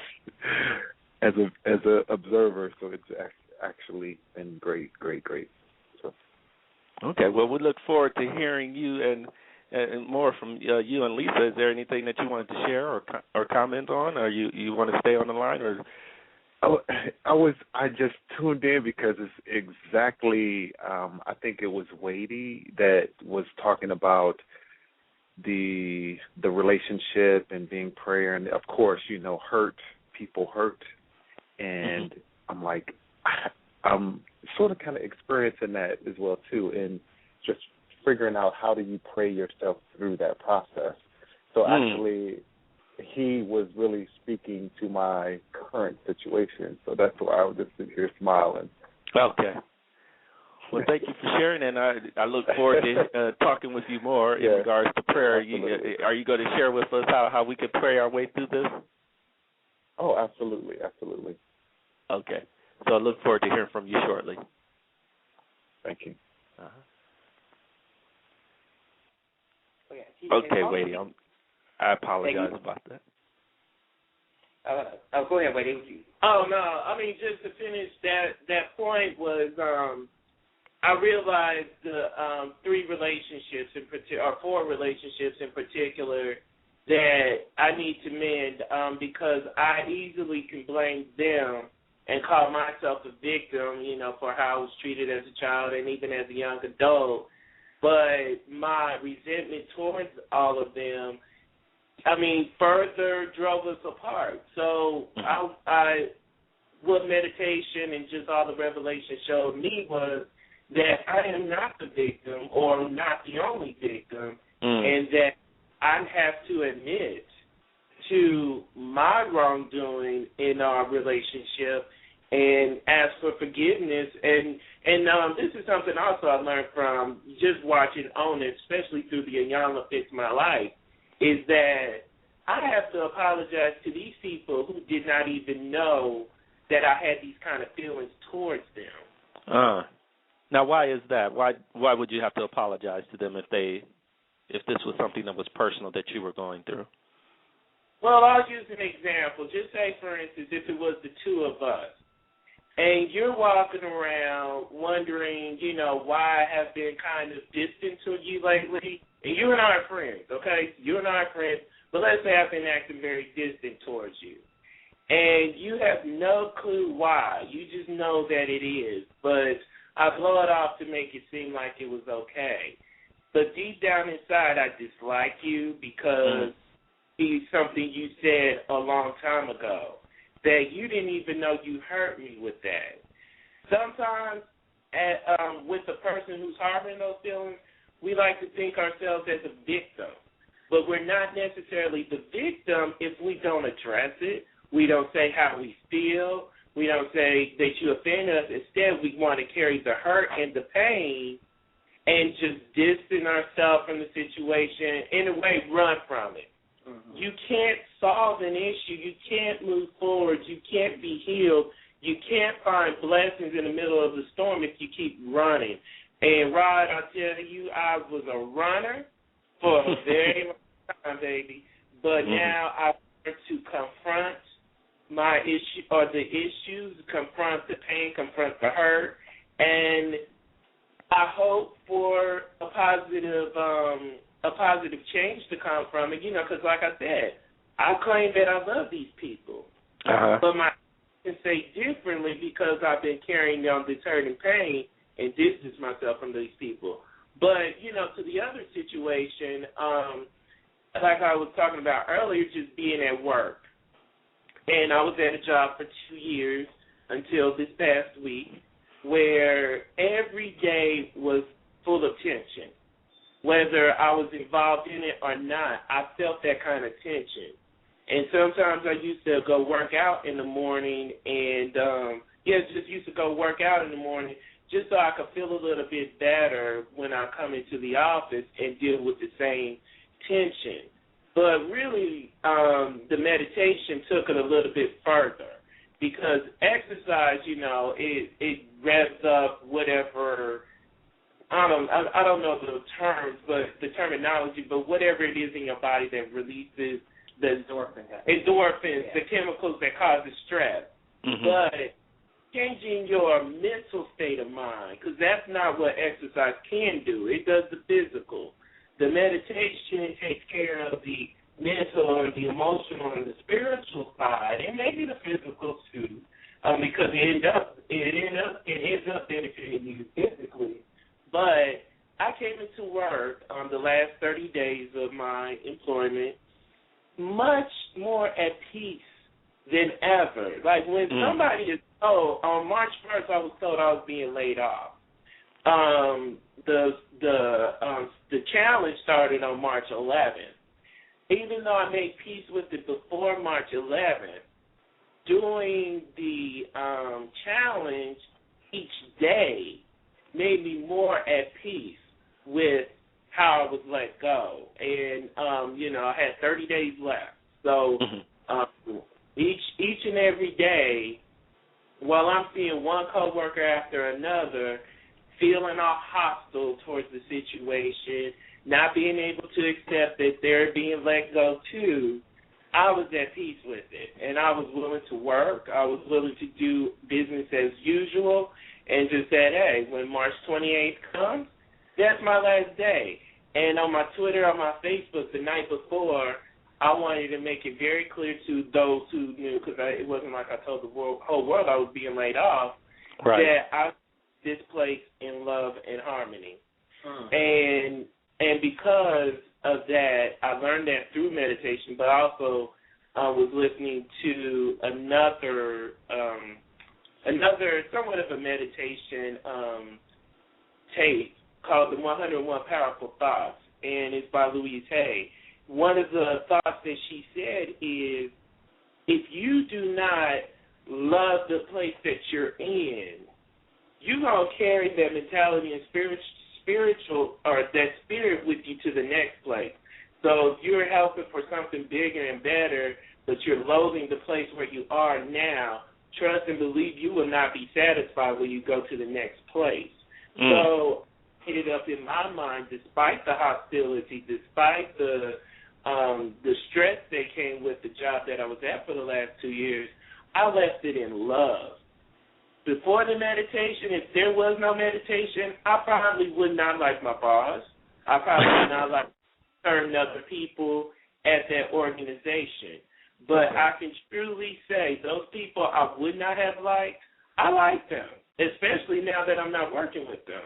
S5: as a observer. So it's actually been great. So.
S2: Okay. Well, we look forward to hearing you and more from you and Lisa. Is there anything that you wanted to share or comment on, or you want to stay on the line, or?
S5: I just tuned in because it's exactly I think it was Wadey that was talking about the relationship and being prayer, and of course, people hurt, and I'm like I'm sort of kind of experiencing that as well too, and just figuring out how do you pray yourself through that process. So actually, he was really speaking to my current situation, so that's why I was just sitting here smiling.
S2: Okay. Well, thank you for sharing, and I look forward to talking with you more in regards to prayer. Are you going to share with us how we could pray our way through this?
S5: Oh, absolutely, absolutely.
S2: Okay. So I look forward to hearing from you shortly.
S5: Thank you.
S2: Okay, Wadey, I apologize about that.
S3: Go ahead, Wadey.
S4: Oh, no, I mean, just to finish, that point was I realized the 4 relationships in particular that I need to mend because I easily can blame them and call myself a victim, for how I was treated as a child and even as a young adult. But my resentment towards all of them, further drove us apart. So what meditation and just all the revelation showed me was that I am not the victim or not the only victim, and that I have to admit to my wrongdoing in our relationship and ask for forgiveness. And this is something also I learned from just watching Own It, especially through the Iyanla Fix My Life, is that I have to apologize to these people who did not even know that I had these kind of feelings towards them.
S2: Now, why is that? Why would you have to apologize to them if this was something that was personal that you were going through?
S4: Well, I'll use an example. Just say, for instance, if it was the two of us, and you're walking around wondering, why I have been kind of distant to you lately, and you and I are friends, okay? You and I are friends, but let's say I've been acting very distant towards you. And you have no clue why. You just know that it is, but I blow it off to make it seem like it was okay. But deep down inside, I dislike you because it's something you said a long time ago that you didn't even know you hurt me with that. Sometimes with the person who's harboring those feelings, we like to think ourselves as a victim. But we're not necessarily the victim if we don't address it. We don't say how we feel. We don't say that you offend us. Instead, we want to carry the hurt and the pain and just distance ourselves from the situation, in a way, run from it. Mm-hmm. You can't solve an issue. You can't move forward. You can't be healed. You can't find blessings in the middle of the storm if you keep running. And, Rod, I'll tell you, I was a runner for a very long time, baby. But now I've learned to confront my issue or the issues, confront the pain, confront the hurt, and I hope for a positive change to come from it. Because like I said, I claim that I love these people, but my can say differently because I've been carrying on this hurt and pain and distance myself from these people. But to the other situation, like I was talking about earlier, just being at work. And I was at a job for 2 years until this past week where every day was full of tension. Whether I was involved in it or not, I felt that kind of tension. And sometimes I used to go work out in the morning and, just used to go work out in the morning just so I could feel a little bit better when I come into the office and deal with the same tension. But really, the meditation took it a little bit further because exercise, it revs up whatever, I don't know the terms, but the terminology, but whatever it is in your body that releases the endorphins, the chemicals that cause the stress. Mm-hmm. But changing your mental state of mind, because that's not what exercise can do. It does the physical. The meditation takes care of the mental and the emotional and the spiritual side, and maybe the physical too, because it ends up benefiting you physically. But I came into work on the last 30 days of my employment much more at peace than ever. Like when somebody is told, on March 1st I was told I was being laid off. The challenge started on March 11th. Even though I made peace with it before March 11th, doing the challenge each day made me more at peace with how I was let go. And, I had 30 days left. So each and every day, while I'm seeing one coworker after another feeling all hostile towards the situation, not being able to accept that they're being let go too, I was at peace with it. And I was willing to work. I was willing to do business as usual and just said, hey, when March 28th comes, that's my last day. And on my Twitter, on my Facebook the night before, I wanted to make it very clear to those who knew, because it wasn't like I told the whole world I was being laid off, that I was displaced in love and harmony. And because of that, I learned that through meditation, but also was listening to another somewhat of a meditation tape called The 101 Powerful Thoughts, and it's by Louise Hay. One of the thoughts that she said is, if you do not love the place that you're in, you're going to carry that mentality and spiritual or that spirit with you to the next place. So if you're helping for something bigger and better, but you're loathing the place where you are now, trust and believe you will not be satisfied when you go to the next place. So it ended up in my mind, despite the hostility, despite the stress that came with the job that I was at for the last 2 years, I left it in love. Before the meditation, if there was no meditation, I probably would not like my boss. I probably would not like certain other people at that organization. But I can truly say those people I would not have liked, I like them, especially now that I'm not working with them.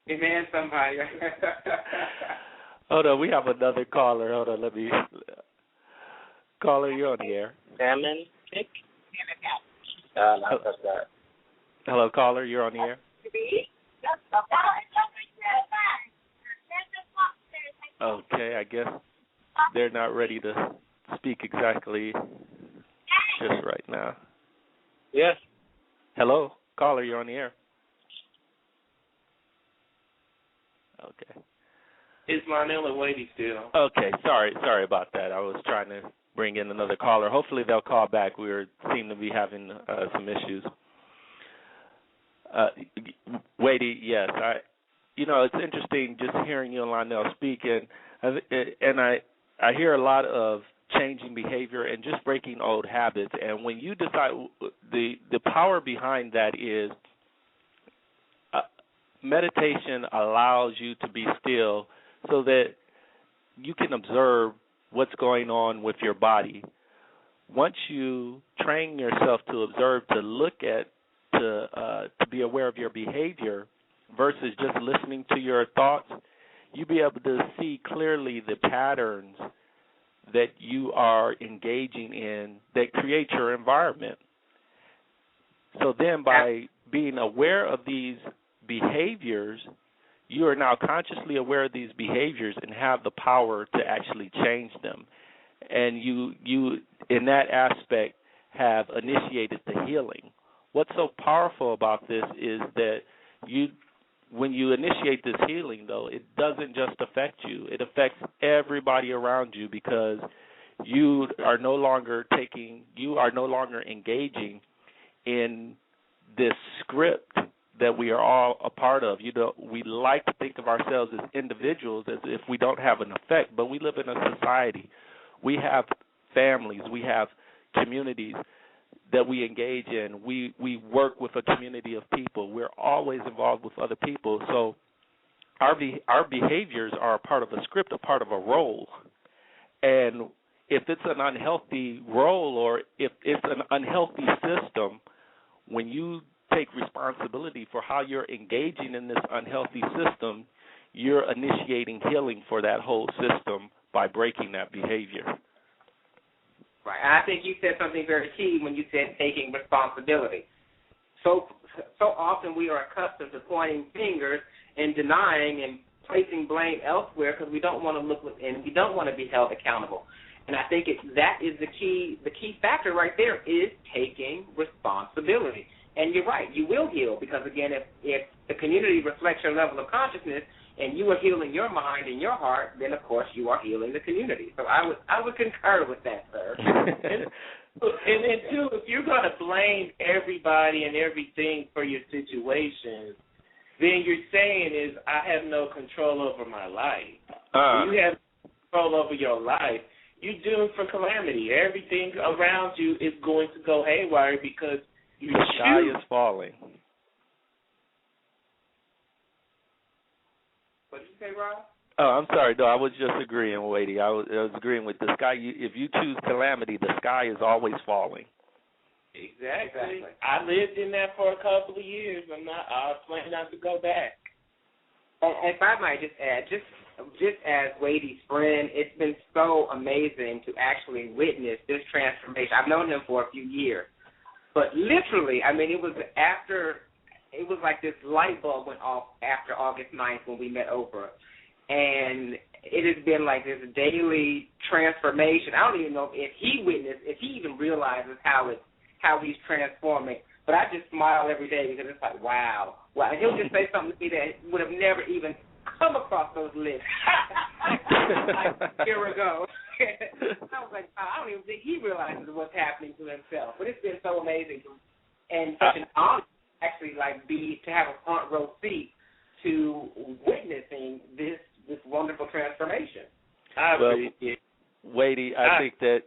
S4: Amen, somebody.
S2: Hold on, we have another caller. Hold on, let me. Caller, you're on the air.
S6: Salmon kick?
S2: Hello, caller, you're on the air. Okay, I guess they're not ready to speak exactly just right now.
S6: Yes.
S2: Hello, caller, you're on the air. Okay.
S4: It's Lionel and Wadey still.
S2: Okay, sorry about that. I was trying to bring in another caller. Hopefully they'll call back. We seem to be having some issues. Wadey, yes, it's interesting just hearing you and Lionel speak, and I hear a lot of changing behavior and just breaking old habits. And when you decide, the power behind that is meditation allows you to be still so that you can observe what's going on with your body. Once you train yourself to observe, to look at, to be aware of your behavior versus just listening to your thoughts, you'll be able to see clearly the patterns that you are engaging in that create your environment. So then by being aware of these behaviors, you are now consciously aware of these behaviors and have the power to actually change them. And you in that aspect, have initiated the healing. What's so powerful about this is that when you initiate this healing, though, it doesn't just affect you. It affects everybody around you, because you are no longer engaging in this script that we are all a part of. We like to think of ourselves as individuals, as if we don't have an effect, but we live in a society. We have families, we have communities that we engage in. We work with a community of people. We're always involved with other people. So our behaviors are a part of a script, a part of a role. And if it's an unhealthy role or if it's an unhealthy system, when you take responsibility for how you're engaging in this unhealthy system, you're initiating healing for that whole system by breaking that behavior.
S3: Right. And I think you said something very key when you said taking responsibility. So often we are accustomed to pointing fingers and denying and placing blame elsewhere because we don't want to look within. We don't want to be held accountable. And I think that is the key factor right there is taking responsibility. And you're right, you will heal because, again, if the community reflects your level of consciousness and you are healing your mind and your heart, then, of course, you are healing the community. So I would concur with that, sir.
S4: And then, too, if you're going to blame everybody and everything for your situation, then you're saying is I have no control over my life. You have control over your life. You're doomed for calamity. Everything around you is going to go haywire because you
S2: the sky is falling.
S3: What did you say, Rob?
S2: Oh, I'm sorry. No, I was just agreeing, Wadey. I was agreeing with the sky. If you choose calamity, the sky is always falling.
S4: Exactly. I lived in that for a couple of years. I plan not to go back.
S3: And if I might just add, just as Wadey's friend, it's been so amazing to actually witness this transformation. I've known him for a few years. But literally, I mean, it was like this light bulb went off after August 9th when we met Oprah. And it has been like this daily transformation. I don't even know if he even realizes how he's transforming. But I just smile every day because it's like, wow. And he'll just say something to me that would have never even come across those lips like a year ago. I was like, I don't even think he realizes what's happening to himself. But it's been so amazing and such an honor actually to have a front row seat to witnessing this wonderful transformation.
S4: I appreciate it.
S2: Wadey, I think that,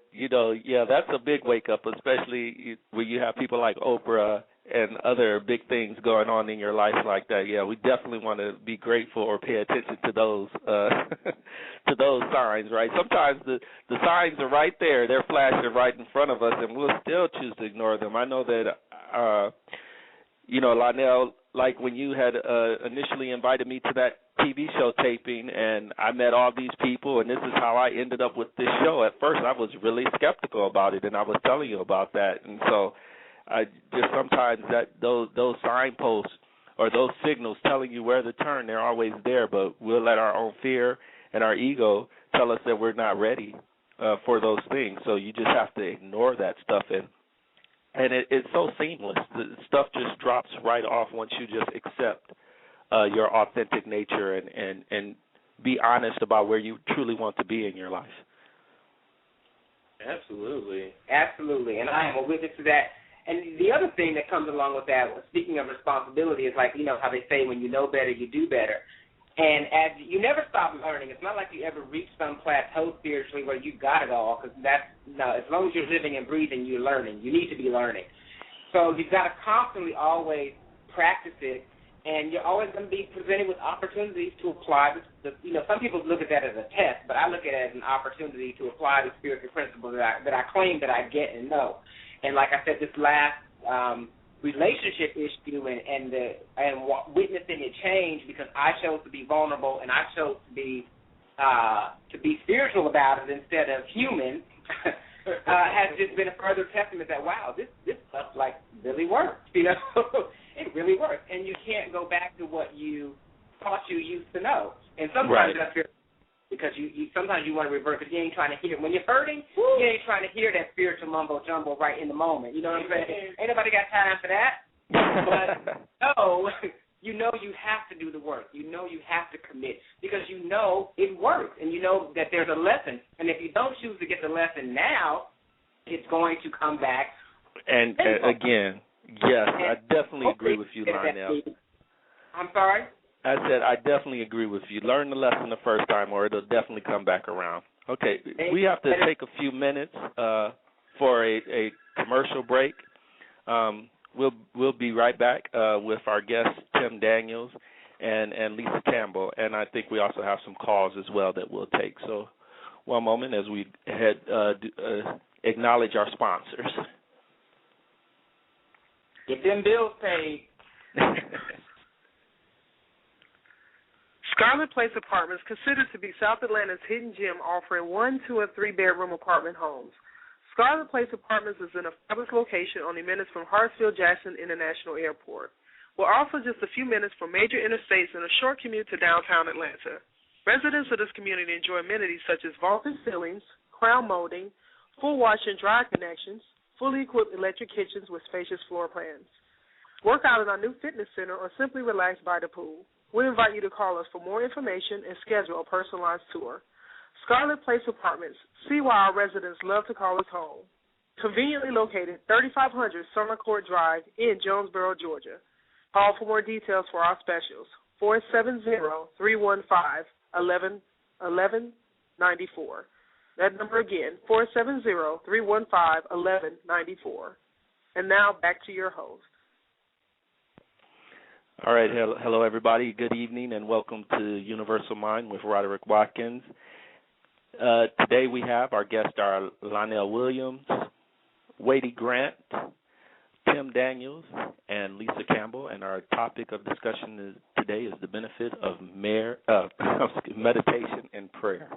S2: that's a big wake-up, especially when you have people like Oprah and other big things going on in your life like that. Yeah, we definitely want to be grateful or pay attention to those to those signs, right? Sometimes the signs are right there. They're flashing right in front of us, and we'll still choose to ignore them. I know that, Lionel, like when you had initially invited me to that TV show taping and I met all these people and this is how I ended up with this show. At first I was really skeptical about it and I was telling you about that. And so I just sometimes those signposts or those signals telling you where to turn, they're always there, but we'll let our own fear and our ego tell us that we're not ready for those things. So you just have to ignore that stuff and it's so seamless. The stuff just drops right off once you just accept your authentic nature and be honest about where you truly want to be in your life.
S4: Absolutely.
S3: Absolutely. And I am a witness to that. And the other thing that comes along with that, speaking of responsibility, is like, how they say when you know better, you do better. And as you never stop learning. It's not like you ever reach some plateau spiritually where you got it all, because as long as you're living and breathing, you're learning. You need to be learning. So you've got to constantly always practice it, and you're always going to be presented with opportunities to apply some people look at that as a test, but I look at it as an opportunity to apply the spiritual principles that I claim that I get and know. And like I said, this last relationship issue and witnessing it change because I chose to be vulnerable and I chose to be spiritual about it instead of human has just been a further testament that, wow, this stuff like really works, It really works. And you can't go back to what you thought you used to know. And sometimes that's because you sometimes you want to revert because you ain't trying to hear. When you're hurting, you ain't trying to hear that spiritual mumbo-jumbo right in the moment. You know what I'm saying? Ain't nobody got time for that. But you have to do the work. You have to commit because you know it works and you know that there's a lesson. And if you don't choose to get the lesson now, it's going to come back.
S2: And again, yes, I definitely agree with you, Lionel.
S3: I'm sorry?
S2: I said I definitely agree with you. Learn the lesson the first time or it'll definitely come back around. Okay, we have to take a few minutes for a commercial break. We'll be right back with our guests Tim Daniels and Lisa Campbell, and I think we also have some calls as well that we'll take. So one moment as we acknowledge our sponsors.
S3: Get them bills paid.
S1: Scarlet Place Apartments, considered to be South Atlanta's hidden gem, offering 1, 2, and 3-bedroom apartment homes. Scarlet Place Apartments is an established location only minutes from Hartsfield-Jackson International Airport. We're also just a few minutes from major interstates and a short commute to downtown Atlanta. Residents of this community enjoy amenities such as vaulted ceilings, crown molding, full wash and dry connections, fully equipped electric kitchens with spacious floor plans. Work out in our new fitness center or simply relax by the pool. We invite you to call us for more information and schedule a personalized tour. Scarlet Place Apartments. See why our residents love to call us home. Conveniently located 3500 Summer Court Drive in Jonesboro, Georgia. Call for more details for our specials. 470-315-1194. That number again, 470-315-1194. And now back to your host.
S2: All right. Hello, everybody. Good evening and welcome to Universal Mind with Roderick Watkins. Today we have our guests are Lionel Williams, Wadey Grant, Tim Daniels, and Lisa Campbell, and our topic of discussion today is the benefit of meditation and prayer.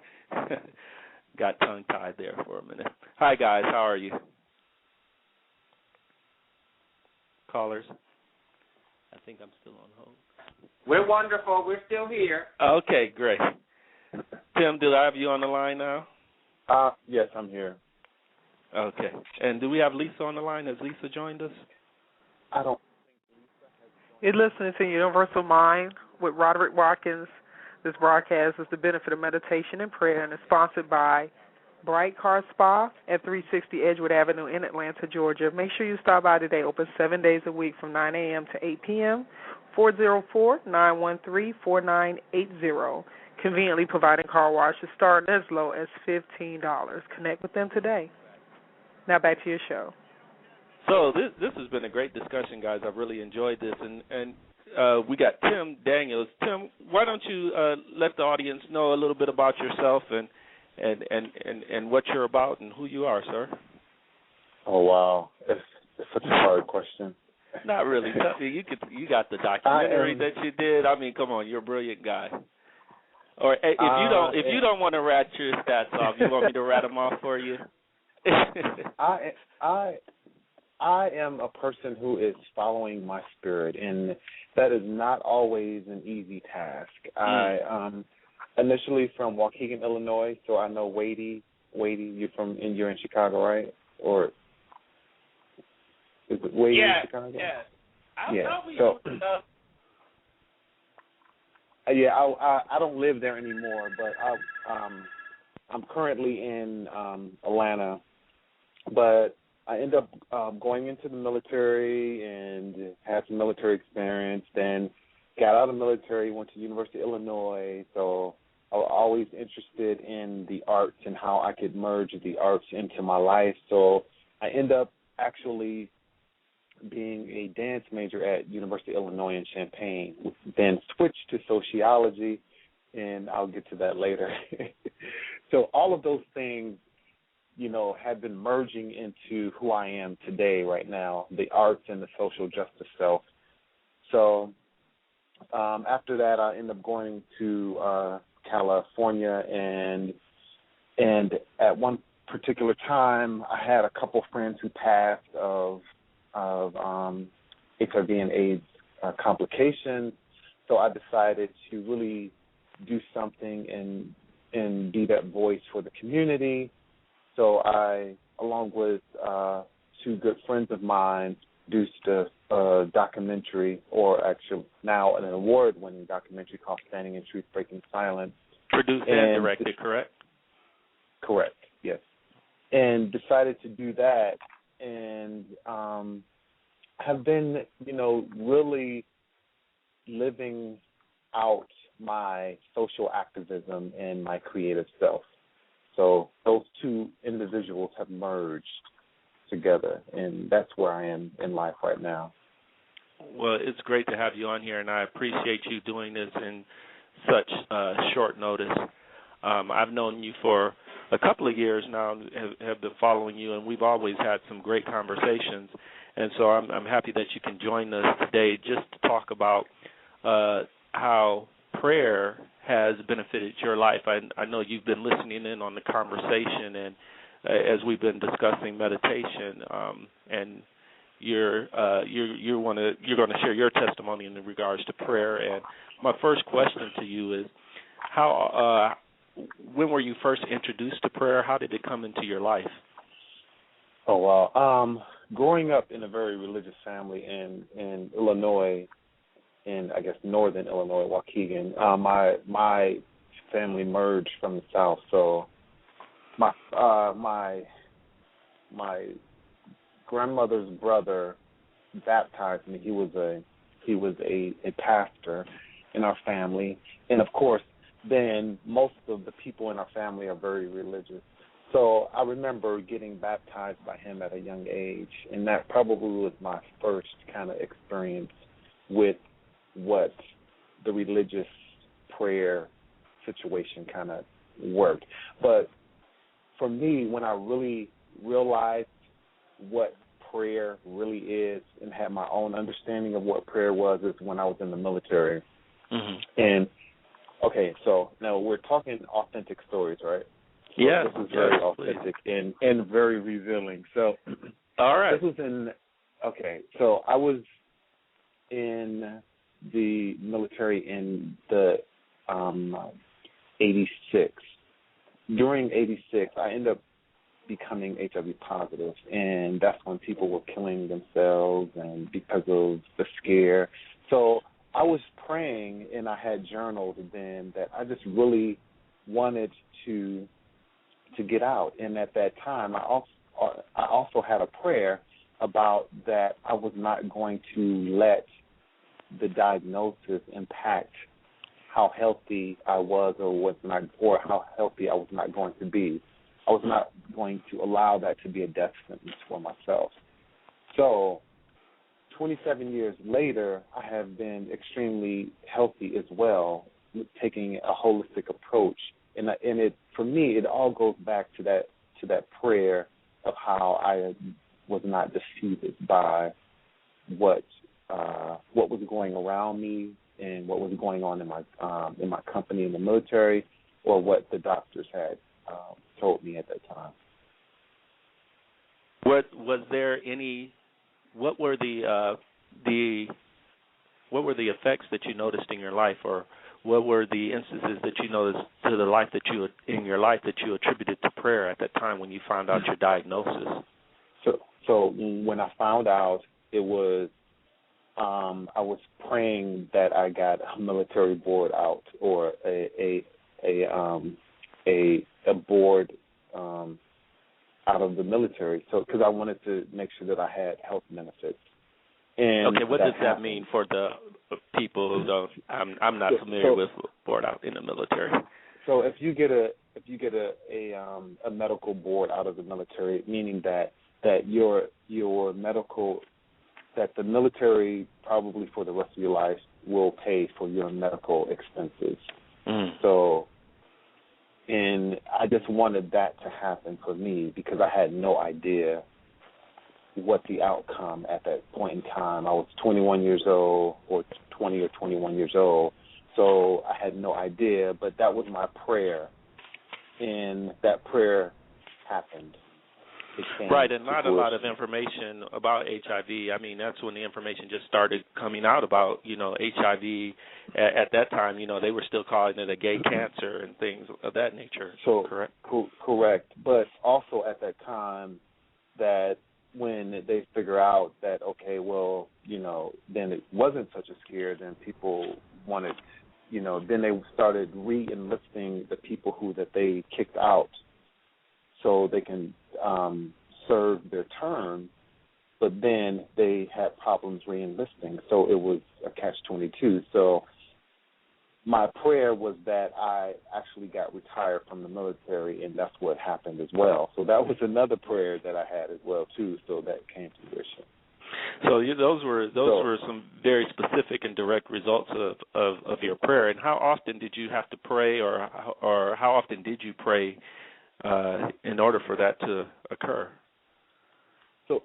S2: Got tongue-tied there for a minute. Hi, guys. How are you? Callers? I think I'm still on hold.
S3: We're wonderful. We're still here.
S2: Okay, great. Tim, do I have you on the line now?
S5: Yes, I'm here.
S2: Okay. And do we have Lisa on the line? Has Lisa joined us?
S5: I don't.
S1: You're listening to Universal Mind with Roderick Watkins. This broadcast is the benefit of meditation and prayer and is sponsored by Bright Car Spa at 360 Edgewood Avenue in Atlanta, Georgia. Make sure you stop by today. Open 7 days a week from 9 a.m. to 8 p.m. 404-913-4980. Conveniently providing car washes starting as low as $15. Connect with them today. Now back to your show.
S2: So this has been a great discussion, guys. I've really enjoyed this, and we got Tim Daniels. Tim, why don't you let the audience know a little bit about yourself and what you're about and who you are, sir?
S5: Oh wow, it's such a hard question.
S2: Not really. You got the documentary that you did. I mean, come on, you're a brilliant guy. Or if you don't want to rat your stats off, you want me to rat them off for you?
S5: I am a person who is following my spirit, and that is not always an easy task. I initially from Waukegan, Illinois, so I know Wadey, you're in Chicago, right? Or is it Wadey in Chicago?
S4: Yeah.
S5: I don't live there anymore, but I'm currently in Atlanta, but I ended up going into the military and had some military experience, then got out of the military, went to University of Illinois, so I was always interested in the arts and how I could merge the arts into my life. So I ended up actually being a dance major at University of Illinois in Champaign, then switched to sociology, and I'll get to that later. So all of those things, have been merging into who I am today right now, the arts and the social justice self. So after that, I ended up going to California, and at one particular time, I had a couple friends who passed of HIV and AIDS complications, so I decided to really do something and be that voice for the community. So I, along with two good friends of mine, produced a documentary, or actually now an award-winning documentary called Standing in Truth, Breaking Silence.
S2: Produced and directed, correct?
S5: Correct, yes. And decided to do that, and have been, really living out my social activism and my creative self. So those two individuals have merged. together, and that's where I am in life right now.
S2: Well, it's great to have you on here, and I appreciate you doing this in such short notice. I've known you for a couple of years now, have been following you, and we've always had some great conversations. And so I'm happy that you can join us today just to talk about how prayer has benefited your life. I know you've been listening in on the conversation, and as we've been discussing meditation, and you're going to share your testimony in regards to prayer. And my first question to you is, when were you first introduced to prayer? How did it come into your life?
S5: Oh, well, growing up in a very religious family in Illinois, in, I guess, northern Illinois, Waukegan, my family merged from the South, so my grandmother's brother baptized me. He was a pastor in our family, and of course, then most of the people in our family are very religious. So I remember getting baptized by him at a young age, and that probably was my first kind of experience with what the religious prayer situation kind of worked. But for me, when I really realized what prayer really is and had my own understanding of what prayer was, is when I was in the military.
S2: Mm-hmm.
S5: And, okay, so now we're talking authentic stories, right? So
S2: yeah,
S5: this is very authentic and very revealing. So,
S2: all right.
S5: This was so I was in the military in the 86. During 86, I ended up becoming HIV positive, and that's when people were killing themselves and because of the scare. So I was praying, and I had journals then that I just really wanted to get out. And at that time, I also had a prayer about that I was not going to let the diagnosis impact how healthy I was or how healthy I was not going to be. I was not going to allow that to be a death sentence for myself. So 27 years later, I have been extremely healthy as well, taking a holistic approach. And for me, it all goes back to that prayer of how I was not defeated by what was going around me and what was going on in my company in the military, or what the doctors had told me at that time.
S2: What were the effects that you noticed in your life, or what were the instances that you noticed to the life that you in your life that you attributed to prayer at that time when you found out your diagnosis?
S5: So when I found out, it was I was praying that I got a military board out, or a board out of the military, so because I wanted to make sure that I had health benefits. And
S2: okay, what does that mean for the people who don't? I'm not familiar with board out in the military.
S5: So if you get a medical board out of the military, meaning that your medical, that the military probably for the rest of your life will pay for your medical expenses. Mm. So, and I just wanted that to happen for me because I had no idea what the outcome at that point in time. I was 21 years old, or 20 or 21 years old, so I had no idea, but that was my prayer, and that prayer happened.
S2: Right, and not a lot of information about HIV. I mean, that's when the information just started coming out about, HIV. At that time, they were still calling it a gay cancer and things of that nature.
S5: So,
S2: correct?
S5: Correct. But also at that time, that when they figure out that, okay, well, then it wasn't such a scare, then people wanted, then they started re-enlisting the people that they kicked out so they can serve their term, but then they had problems re-enlisting, so it was a catch-22. So my prayer was that I actually got retired from the military, and that's what happened as well. So that was another prayer that I had as well too. So that came to fruition.
S2: So those were some very specific and direct results of your prayer. And how often did you have to pray, or how often did you pray in order for that to occur?
S5: So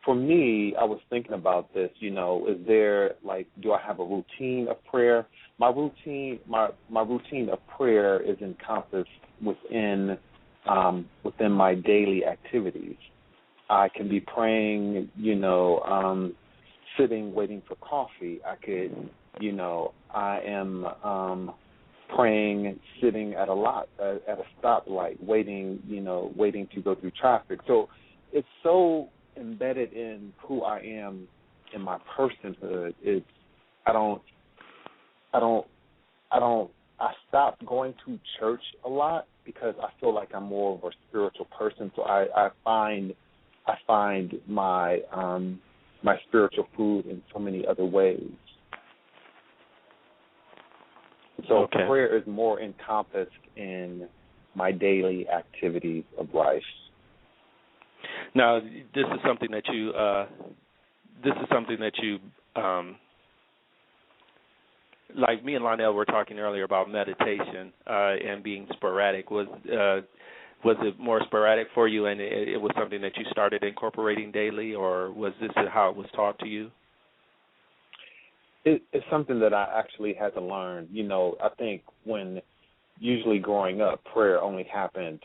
S5: for me, I was thinking about this. Is there do I have a routine of prayer? My routine of prayer is encompassed within my daily activities. I can be praying, sitting, waiting for coffee. I could, I am praying, sitting at a stoplight, waiting to go through traffic. So it's so embedded in who I am in my personhood. I stopped going to church a lot because I feel like I'm more of a spiritual person. So I find my my spiritual food in so many other ways. So prayer is more encompassed in my daily activities of life.
S2: Now, this is something that you like me and Lionel were talking earlier about meditation and being sporadic. Was it more sporadic for you, and it was something that you started incorporating daily, or was this how it was taught to you?
S5: It's something that I actually had to learn. I think usually growing up, prayer only happened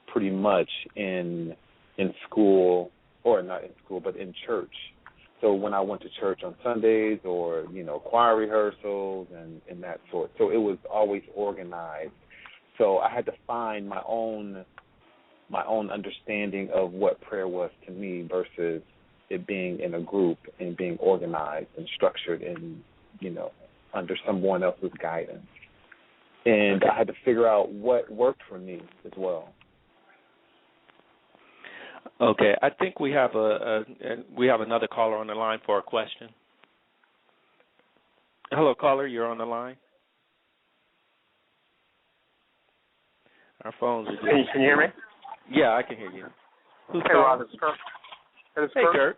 S5: pretty much in school, or not in school, but in church. So when I went to church on Sundays, or choir rehearsals and that sort. So it was always organized. So I had to find my own understanding of what prayer was to me versus it being in a group and being organized and structured and under someone else's guidance. And I had to figure out what worked for me as well.
S2: Okay, I think we have another caller on the line for a question. Hello, caller, you're on the line. Our phones are just...
S7: Can you hear me?
S2: Yeah, I can hear you. Who's
S7: hey, Rob, it's Kurt.
S2: Hey, Kurt.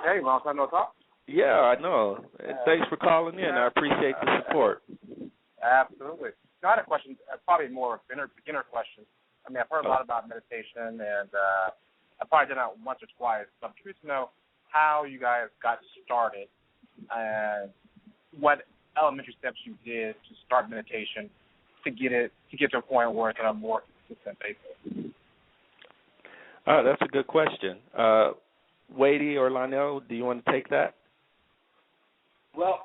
S7: Hey, long time no talk.
S2: Yeah, I know. Thanks for calling in. I appreciate the support.
S7: Absolutely. So I had a question, probably more beginner question. I mean, I've heard a lot about meditation, and I probably did it once or twice, but I'm curious to know how you guys got started and what elementary steps you did to start meditation to get to a point where it's on a more consistent basis.
S2: That's a good question. Wadey or Lionel, do you want to take that?
S3: Well,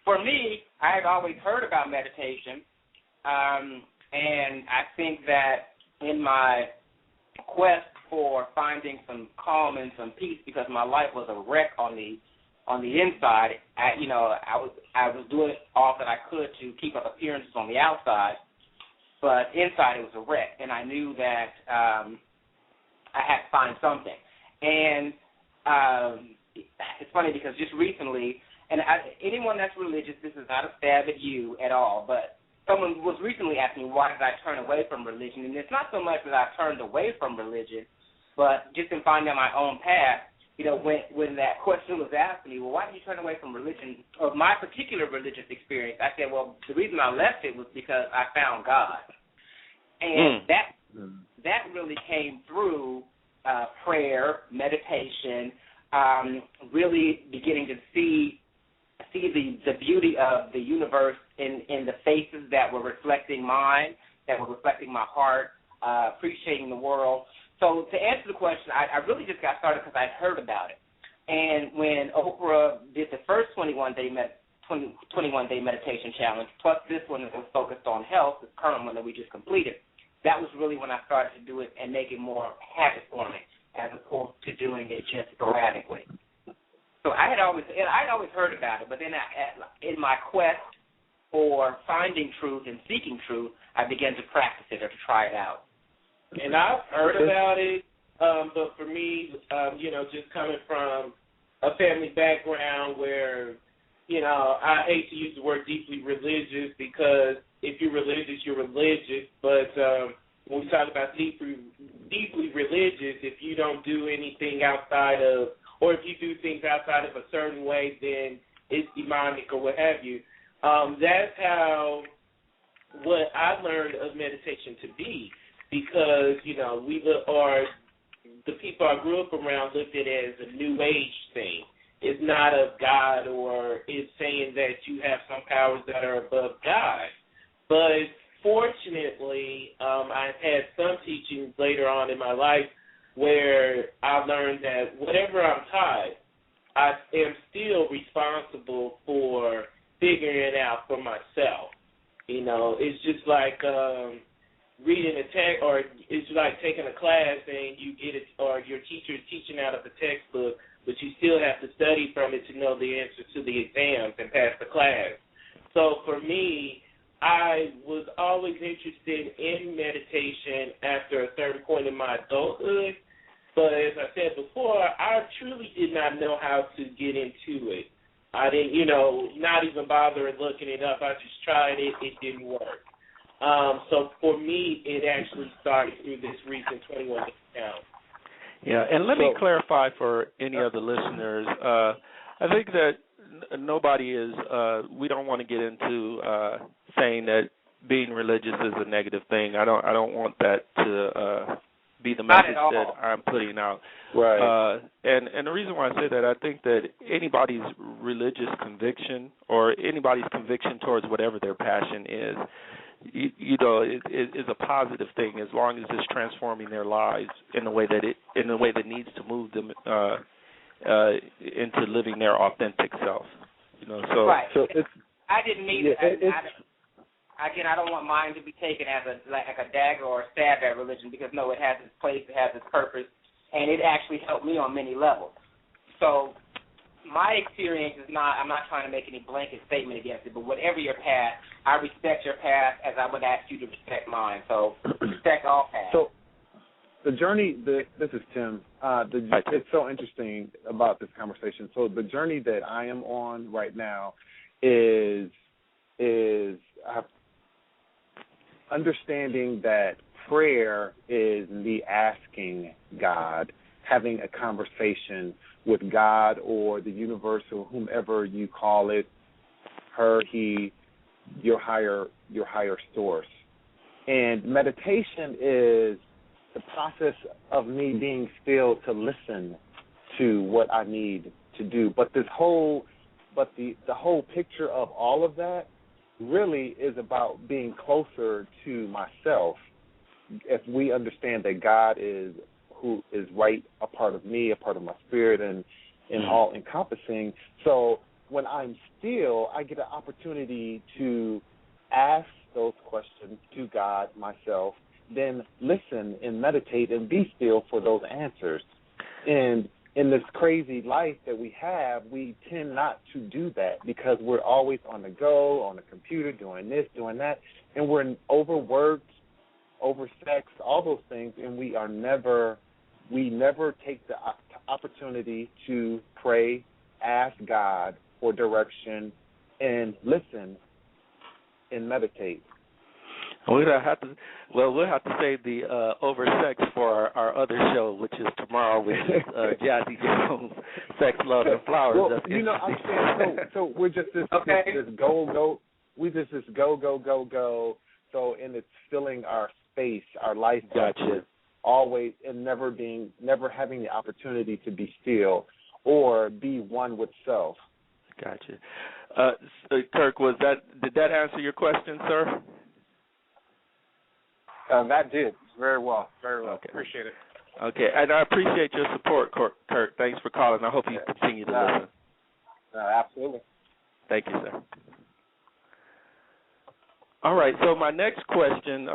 S3: for me, I had always heard about meditation, and I think that in my quest for finding some calm and some peace, because my life was a wreck on the inside, I was doing all that I could to keep up appearances on the outside, but inside it was a wreck, and I knew that I had to find something. And it's funny because just recently, and anyone that's religious, this is not a stab at you at all, but someone was recently asking me, why did I turn away from religion? And it's not so much that I turned away from religion, but just in finding my own path, when that question was asked me, well, why did you turn away from religion, or my particular religious experience, I said, well, the reason I left it was because I found God. And that really came through prayer, meditation, really beginning to see the beauty of the universe in the faces that were reflecting mine, that were reflecting my heart, appreciating the world. So to answer the question, I really just got started because I'd heard about it. And when Oprah did the first 21-day meditation challenge, plus this one that was focused on health, the current one that we just completed, that was really when I started to do it and make it more habit forming, as opposed to doing it just sporadically. So I'd always heard about it, but then in my quest for finding truth and seeking truth, I began to practice it or to try it out.
S4: And I've heard about it, but for me, just coming from a family background where, I hate to use the word deeply religious because if you're religious, you're religious. But when we talk about deeply religious, if you don't do anything outside of, or if you do things outside of a certain way, then it's demonic or what have you. That's how what I learned of meditation to be, because the people I grew up around looked at it as a new age thing. It's not of God, or it's saying that you have some powers that are above God. But fortunately, I've had some teachings later on in my life where I learned that whatever I'm taught, I am still responsible for figuring it out for myself. It's just like reading a text, or it's like taking a class and you get it, or your teacher is teaching out of the textbook, but you still have to study from it to know the answers to the exams and pass the class. So for me, I was always interested in meditation after a certain point in my adulthood, but as I said before, I truly did not know how to get into it. I didn't, not even bothering looking it up. I just tried it. It didn't work. So for me, it actually started through this recent 21 Day Challenge.
S2: Yeah, and let me clarify for any of the listeners. I think that nobody is, we don't want to get into saying that being religious is a negative thing. I don't want that to be the message that I'm putting out.
S5: Right.
S2: And the reason why I say that, I think that anybody's religious conviction or anybody's conviction towards whatever their passion is, it is a positive thing as long as it's transforming their lives in a way that needs to move them into living their authentic self. So
S3: right.
S2: So
S3: I didn't mean again, I don't want mine to be taken as a dagger or a stab at religion, because no, it has its place, it has its purpose, and it actually helped me on many levels. So my experience is not, I'm not trying to make any blanket statement against it, but whatever your path, I respect your path as I would ask you to respect mine. So respect all paths.
S5: So the journey, this is Tim. It's so interesting about this conversation. So the journey that I am on right now is understanding that prayer is me asking God, having a conversation with God or the universe or whomever you call it, her, he, your higher source. And meditation is the process of me being still to listen to what I need to do. But the whole picture of all of that really is about being closer to myself. If we understand that God is who is right, a part of me, a part of my spirit, and all encompassing. So when I'm still, I get an opportunity to ask those questions to God, myself, then listen and meditate and be still for those answers. And in this crazy life that we have, we tend not to do that because we're always on the go, on the computer, doing this, doing that, and we're overworked, oversexed, all those things, and we never take the opportunity to pray, ask God for direction, and listen and meditate.
S2: We'll have to save the oversex for our other show, which is tomorrow, which is Jazzy Jones, Sex, Love, and Flowers.
S5: Well, I'm saying, so we're just this go. We just this go. So, and it's filling our space, our life.
S2: Gotcha.
S5: Always, and never having the opportunity to be still or be one with self.
S2: Gotcha. Kirk, did that answer your question, sir?
S7: That did very well.
S2: Okay.
S7: Appreciate it.
S2: Okay, and I appreciate your support, Kirk. Thanks for calling. I hope you continue to listen.
S7: Absolutely.
S2: Thank you, sir. All right, so my next question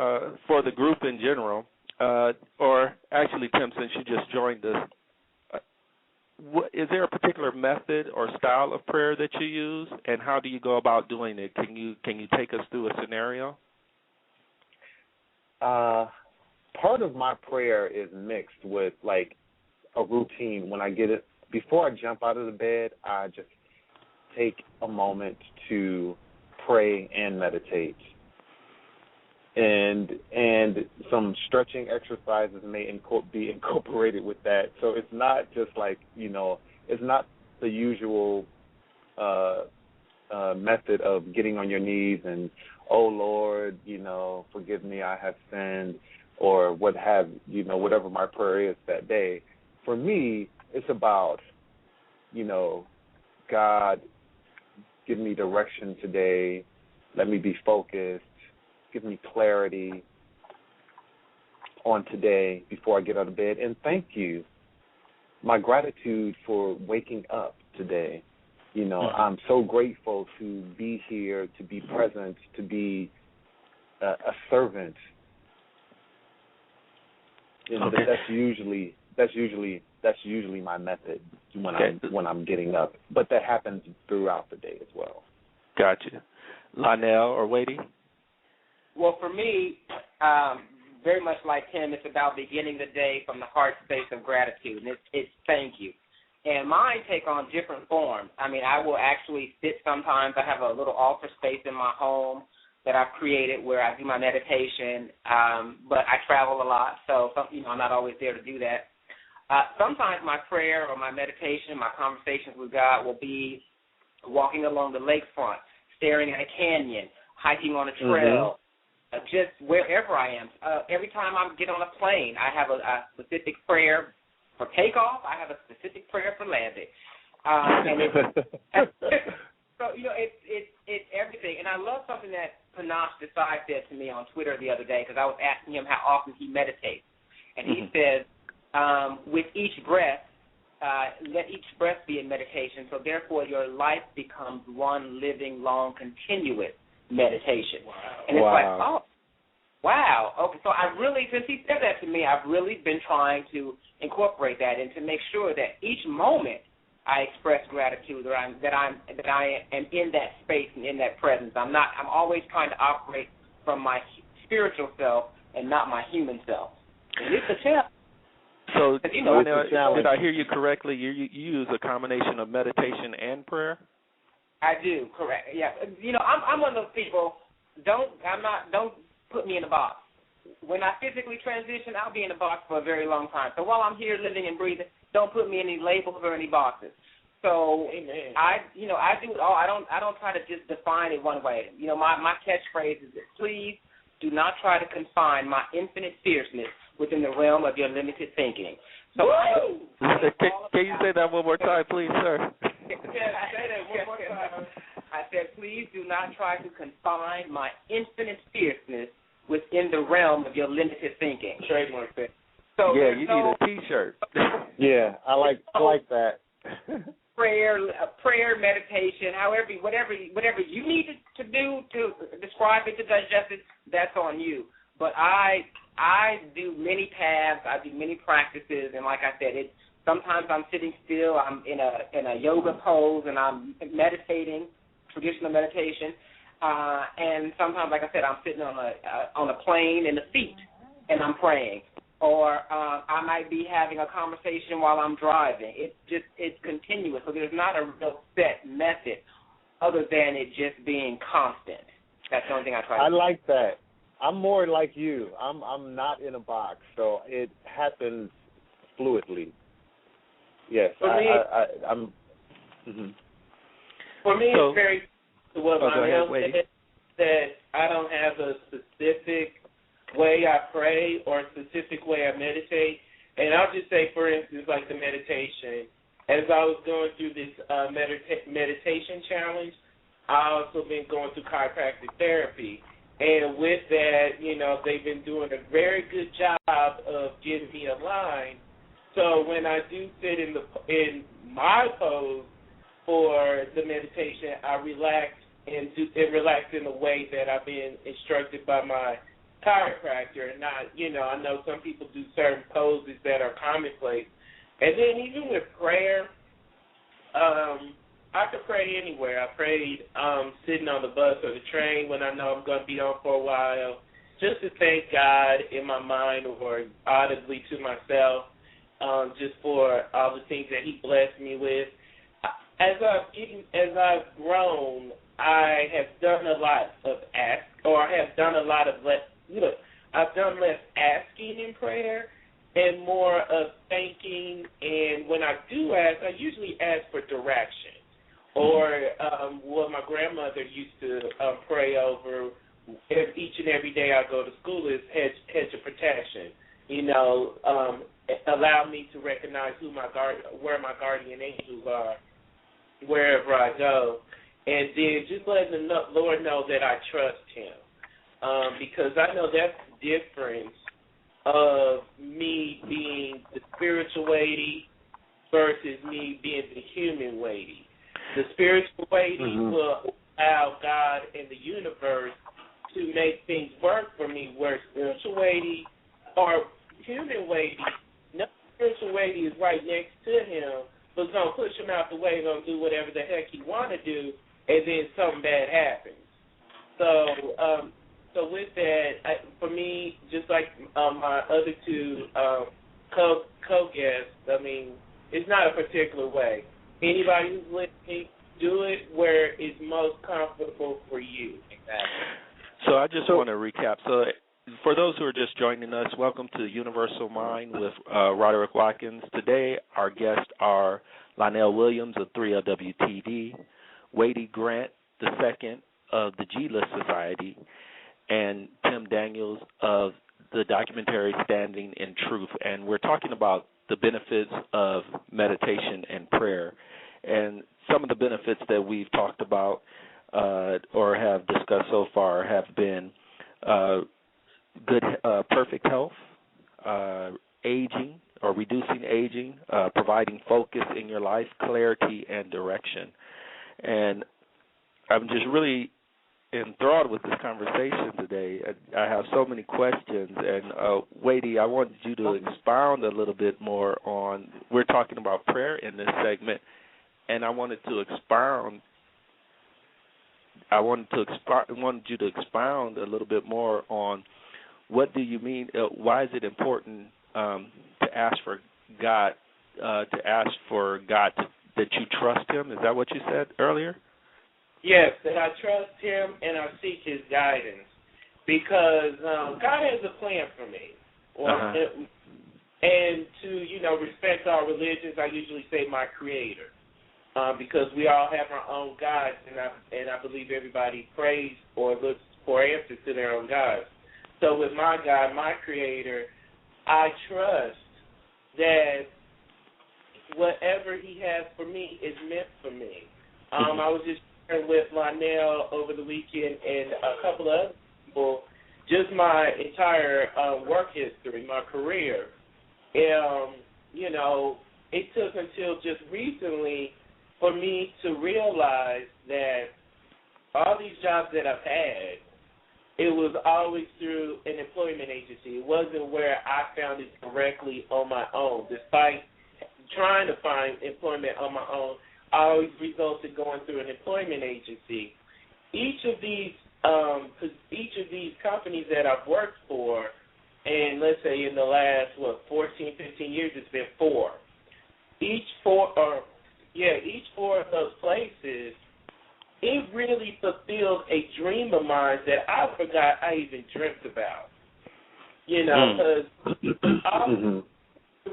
S2: for the group in general, or actually, Tim, since you just joined us, is there a particular method or style of prayer that you use, and how do you go about doing it? Can you take us through a scenario?
S5: Part of my prayer is mixed with like a routine. When I get it, before I jump out of the bed, I just take a moment to pray and meditate. And some stretching exercises may be incorporated with that. So it's not just like, it's not the usual method of getting on your knees and, oh, Lord, forgive me, I have sinned, or whatever my prayer is that day. For me, it's about, God, give me direction today. Let me be focused. Give me clarity on today before I get out of bed. And thank you. My gratitude for waking up today. I'm so grateful to be here, to be present, to be a servant.
S2: Okay.
S5: That's usually my method when I'm getting up. But that happens throughout the day as well.
S2: Gotcha. Lionel or Wadey?
S3: Well, for me, very much like him, it's about beginning the day from the heart space of gratitude, and it's thank you. And mine take on different forms. I mean, I will actually sit sometimes. I have a little altar space in my home that I've created where I do my meditation, but I travel a lot, so I'm not always there to do that. Sometimes my prayer or my meditation, my conversations with God will be walking along the lakefront, staring at a canyon, hiking on a trail, just wherever I am. Every time I get on a plane, I have a specific prayer for takeoff. I have a specific prayer for landing. So, it's everything. And I love something that Panache Desai said to me on Twitter the other day, because I was asking him how often he meditates. And he says, with each breath, let each breath be in meditation, so therefore your life becomes one living, long, continuous meditation. Wow. And it's like, oh, wow. Okay, so I really, since he said that to me, I've really been trying to incorporate that and to make sure that each moment I express gratitude, or that I am in that space and in that presence. I'm always trying to operate from my spiritual self and not my human self. And it's a challenge.
S2: So, did I hear you correctly? You use a combination of meditation and prayer?
S3: I do, correct. Yeah, I'm one of those people. Don't put me in a box. When I physically transition, I'll be in a box for a very long time. So while I'm here living and breathing, don't put me in any labels or any boxes. So I do it all. I don't try to just define it one way. My catchphrase is, please do not try to confine my infinite fierceness within the realm of your limited thinking. So
S2: can you say that one more time, please, sir?
S3: Say that one more time. I said, please do not try to confine my infinite fierceness within the realm of your limited thinking. Trademark that. So
S2: yeah, you need a T-shirt.
S5: Yeah, I like that.
S3: Prayer, meditation, whatever you need to do to describe it, to digest it, that's on you. But I do many paths, I do many practices, and like I said, sometimes I'm sitting still, I'm in a yoga pose, and I'm meditating, traditional meditation, and sometimes, like I said, I'm sitting on a plane in a seat, and I'm praying. Or I might be having a conversation while I'm driving. It's continuous. So there's not a real set method other than it just being constant. That's the only thing I try to do.
S5: I like that. I'm more like you. I'm not in a box, so it happens fluidly. Yes, I'm. Mm-hmm.
S4: For me,
S2: so,
S4: it's very well.
S2: Go ahead,
S4: that I don't have a specific way I pray or a specific way I meditate. And I'll just say, for instance, like the meditation, as I was going through this meditation challenge, I also been going through chiropractic therapy. And with that, they've been doing a very good job of getting me aligned. So when I do sit in my pose for the meditation, I relax and relax in the way that I've been instructed by my chiropractor. And not, I know some people do certain poses that are commonplace. And then even with prayer, I could pray anywhere. I prayed sitting on the bus or the train when I know I'm going to be on for a while, just to thank God in my mind or audibly to myself, just for all the things that he blessed me with. as I've grown, I have done a lot of I've done less asking in prayer and more of thanking. And when I do ask, I usually ask for direction. Or what my grandmother used to pray over each and every day I go to school is hedge of protection. Allow me to recognize where my guardian angels are wherever I go, and then just letting the Lord know that I trust Him, because I know that's the difference of me being the spiritual weighty versus me being the human weighty. The spiritual weighty will allow God and the universe to make things work for me, where spiritual weighty or human weighty, no spiritual weighty is right next to him, but it's going to push him out the way, going to do whatever the heck he want to do, and then something bad happens. So with that, for me, just like my other two co-guests, I mean, it's not a particular way. Anybody who's listening, do it where it's most comfortable for you. Exactly.
S2: So I just want to recap. So for those who are just joining us, welcome to Universal Mind with Roderick Watkins. Today, our guests are Lionel Williams of 3LWTD, Wadey Grant II of the G-List Society, and Tim Daniels of the documentary Standing in Truth. And we're talking about the benefits of meditation and prayer. And some of the benefits that we've talked about or have discussed so far have been perfect health, aging or reducing aging, providing focus in your life, clarity, and direction. And I'm just really enthralled with this conversation today. I have so many questions, and Wadey, I wanted you to expound a little bit more on. We're talking about prayer in this segment, and I wanted you to expound a little bit more on what do you mean. Why is it important to ask for God? That you trust Him. Is that what you said earlier?
S4: Yes, that I trust Him and I seek His guidance, because God has a plan for me. And to respect our religions, I usually say my Creator, because we all have our own gods, and I believe everybody prays or looks for answers to their own gods. So with my God, my Creator, I trust that whatever He has for me is meant for me. I was just with Lionel over the weekend and a couple of other people, just my entire work history, my career. It took until just recently for me to realize that all these jobs that I've had, it was always through an employment agency. It wasn't where I found it directly on my own. Despite trying to find employment on my own, I always resulted going through an employment agency. Each of these companies that I've worked for, and let's say in the last 14, 15 years, it's been 4. Each four of those places, it really fulfilled a dream of mine that I forgot I even dreamt about. Because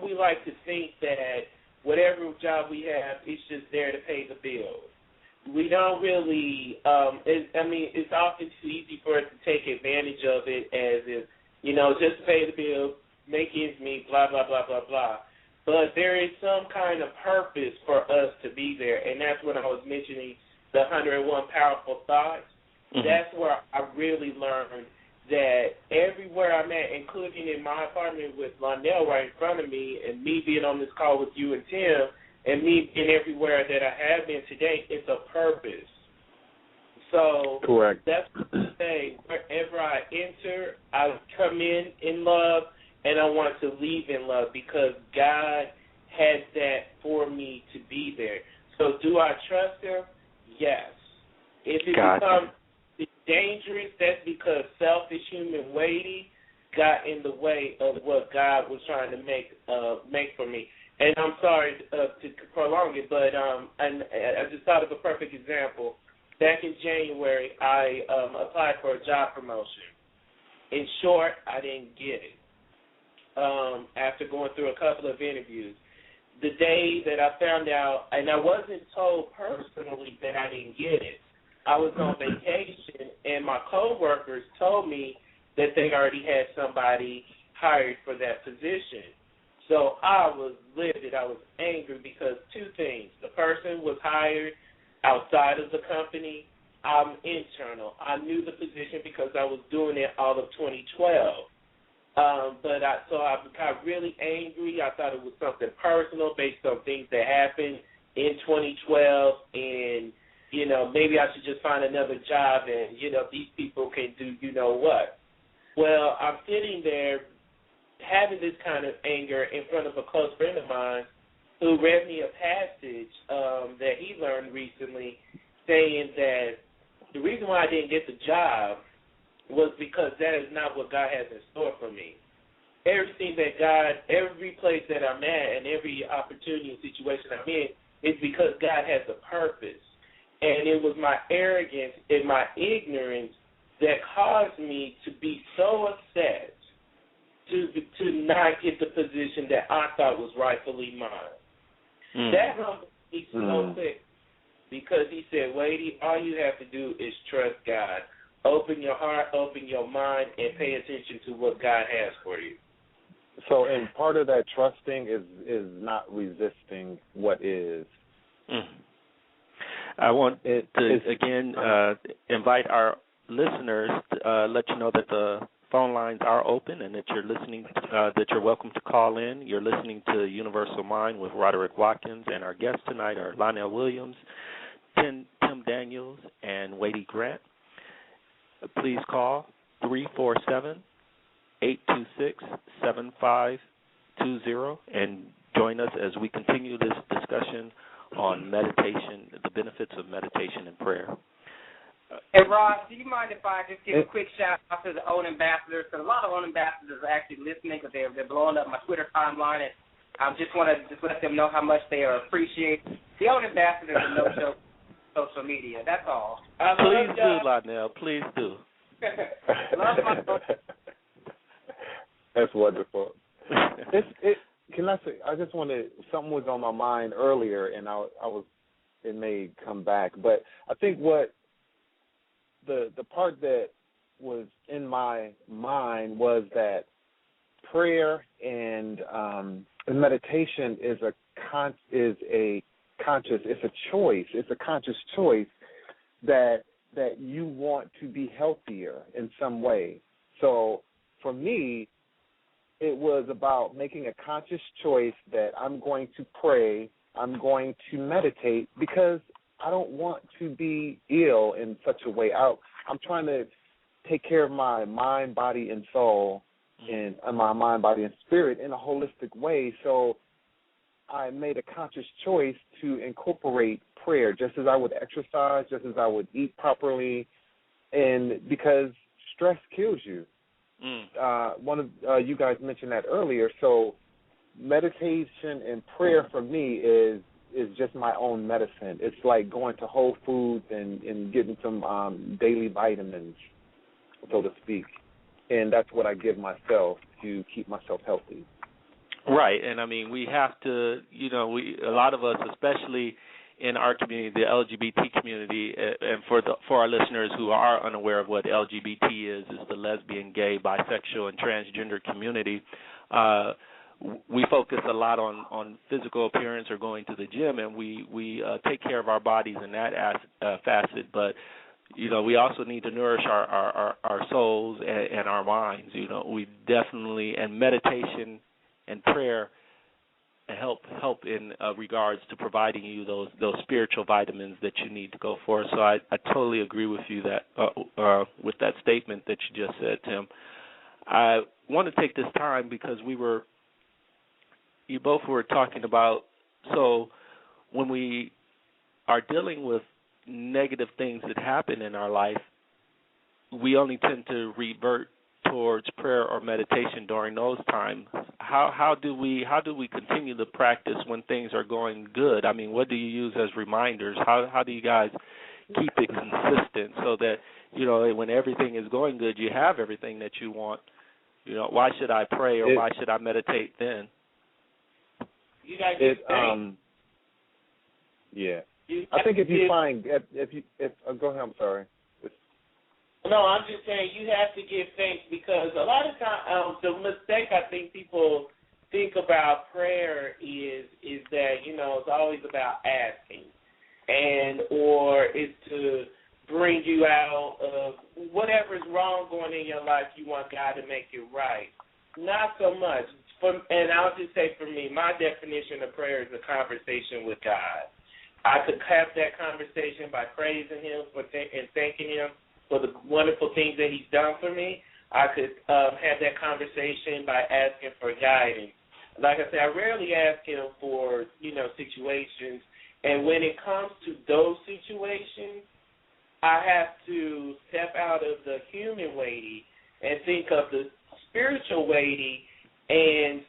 S4: we like to think that whatever job we have, it's just there to pay the bills. We don't really, it's often too easy for us to take advantage of it as if, just to pay the bills, make ends meet, blah, blah, blah, blah, blah. But there is some kind of purpose for us to be there, and that's when I was mentioning the 101 powerful thoughts. That's where I really learned that everywhere I'm at, including in my apartment with Lionel right in front of me, and me being on this call with you and Tim, and me being everywhere that I have been today, it's a purpose. So
S5: correct.
S4: That's what I say. Wherever I enter, I come in love, and I want to leave in love, because God has that for me to be there. So do I trust Him? Yes. If it becomes dangerous, that's because selfish human weighty got in the way of what God was trying to make for me. And I'm sorry to prolong it, but and I just thought of a perfect example. Back in January, I applied for a job promotion. In short, I didn't get it after going through a couple of interviews. The day that I found out, and I wasn't told personally that I didn't get it, I was on vacation, and my coworkers told me that they already had somebody hired for that position. So I was livid. I was angry because two things. The person was hired outside of the company. I'm internal. I knew the position because I was doing it all of 2012. So I got really angry. I thought it was something personal based on things that happened in 2012, and, you know, maybe I should just find another job and, you know, these people can do you know what. Well, I'm sitting there having this kind of anger in front of a close friend of mine who read me a passage that he learned recently saying that the reason why I didn't get the job was because that is not what God has in store for me. Everything that God, every place that I'm at and every opportunity and situation I'm in is because God has a purpose. And it was my arrogance and my ignorance that caused me to be so upset to not get the position that I thought was rightfully mine. That humbled me so quick because he said, Wadey, all you have to do is trust God. Open your heart, open your mind, and pay attention to what God has for you.
S5: So, and part of that trusting is not resisting what is.
S2: I want to, again, invite our listeners to let you know that the phone lines are open and that you're listening, that you're welcome to call in. You're listening to Universal Mind with Roderick Watkins, and our guests tonight are Lionel Williams, Tim Daniels, and Wadey Grant. Please call 347-826-7520 and join us as we continue this discussion on meditation, the benefits of meditation and prayer.
S3: Hey, Rod, do you mind if I just give a quick shout-out to the OWN ambassadors? Because a lot of OWN ambassadors are actually listening because they're blowing up my Twitter timeline, and I just want to let them know how much they are appreciated. The OWN ambassadors are no-show social media. That's all.
S2: Please do, Lionel. Please do.
S3: Love my
S5: That's wonderful. Can I say? I just wanted, something was on my mind earlier, and it may come back, but I think what the part that was in my mind was that prayer and meditation is a conscious choice that you want to be healthier in some way. So for me, it was about making a conscious choice that I'm going to pray, I'm going to meditate, because I don't want to be ill in such a way. I'm trying to take care of my mind, body, and soul, and my mind, body, and spirit in a holistic way. So I made a conscious choice to incorporate prayer, just as I would exercise, just as I would eat properly, and because stress kills you. One of you guys mentioned that earlier. So meditation and prayer for me is just my own medicine. It's like going to Whole Foods and getting some daily vitamins, so to speak. And that's what I give myself to keep myself healthy.
S2: Right, and I mean, we have to, a lot of us, especially in our community, the LGBT community, and for our listeners who are unaware of what LGBT is the lesbian, gay, bisexual, and transgender community. We focus a lot on physical appearance or going to the gym, and we take care of our bodies in that facet. But we also need to nourish our souls and our minds. We definitely, and meditation and prayer help in regards to providing you those spiritual vitamins that you need to go for. So I totally agree with you that with that statement that you just said, Tim. I want to take this time because you both were talking about, so when we are dealing with negative things that happen in our life, we only tend to revert towards prayer or meditation during those times, how do we continue the practice when things are going good? I mean, what do you use as reminders? How do you guys keep it consistent so that, you know, when everything is going good, you have everything that you want? You know, why should I pray or why should I meditate then?
S4: You guys just
S5: yeah. I think if you find go ahead. I'm sorry.
S4: No, I'm just saying you have to give thanks, because a lot of times the mistake I think people think about prayer is that, you know, it's always about asking, or it's to bring you out of whatever's wrong going in your life. You want God to make it right. Not so much. And I'll just say for me, my definition of prayer is a conversation with God. I could have that conversation by praising Him and thanking Him for the wonderful things that He's done for me. I could have that conversation by asking for guidance. Like I said, I rarely ask Him for, you know, situations. And when it comes to those situations, I have to step out of the human weighty and think of the spiritual weighty and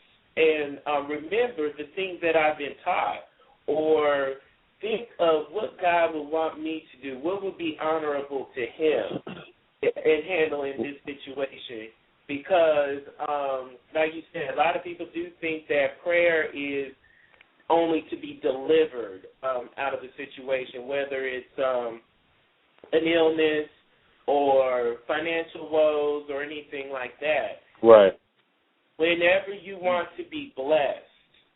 S4: remember the things that I've been taught, or think of what God would want me to do, what would be honorable to Him in handling this situation. Because, like you said, a lot of people do think that prayer is only to be delivered out of the situation, whether it's an illness or financial woes or anything like that.
S5: Right.
S4: Whenever you want to be blessed,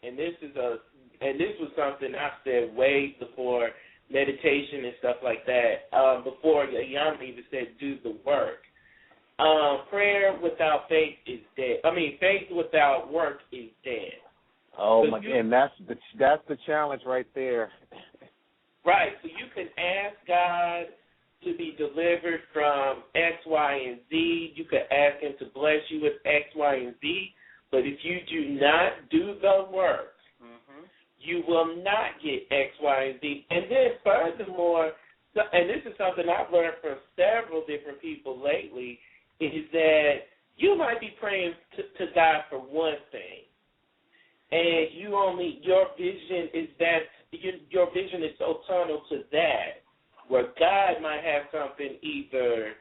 S4: and this was something I said way before meditation and stuff like that, before Yama even said do the work. Prayer without faith is dead. I mean, faith without work is dead.
S5: Oh, my God, and that's the challenge right there.
S4: Right, so you can ask God to be delivered from X, Y, and Z. You could ask Him to bless you with X, Y, and Z, but if you do not do the work, you will not get X, Y, and Z. And then furthermore, and this is something I've learned from several different people lately, is that you might be praying to God for one thing, and your vision is so tunnel to that, where God might have something either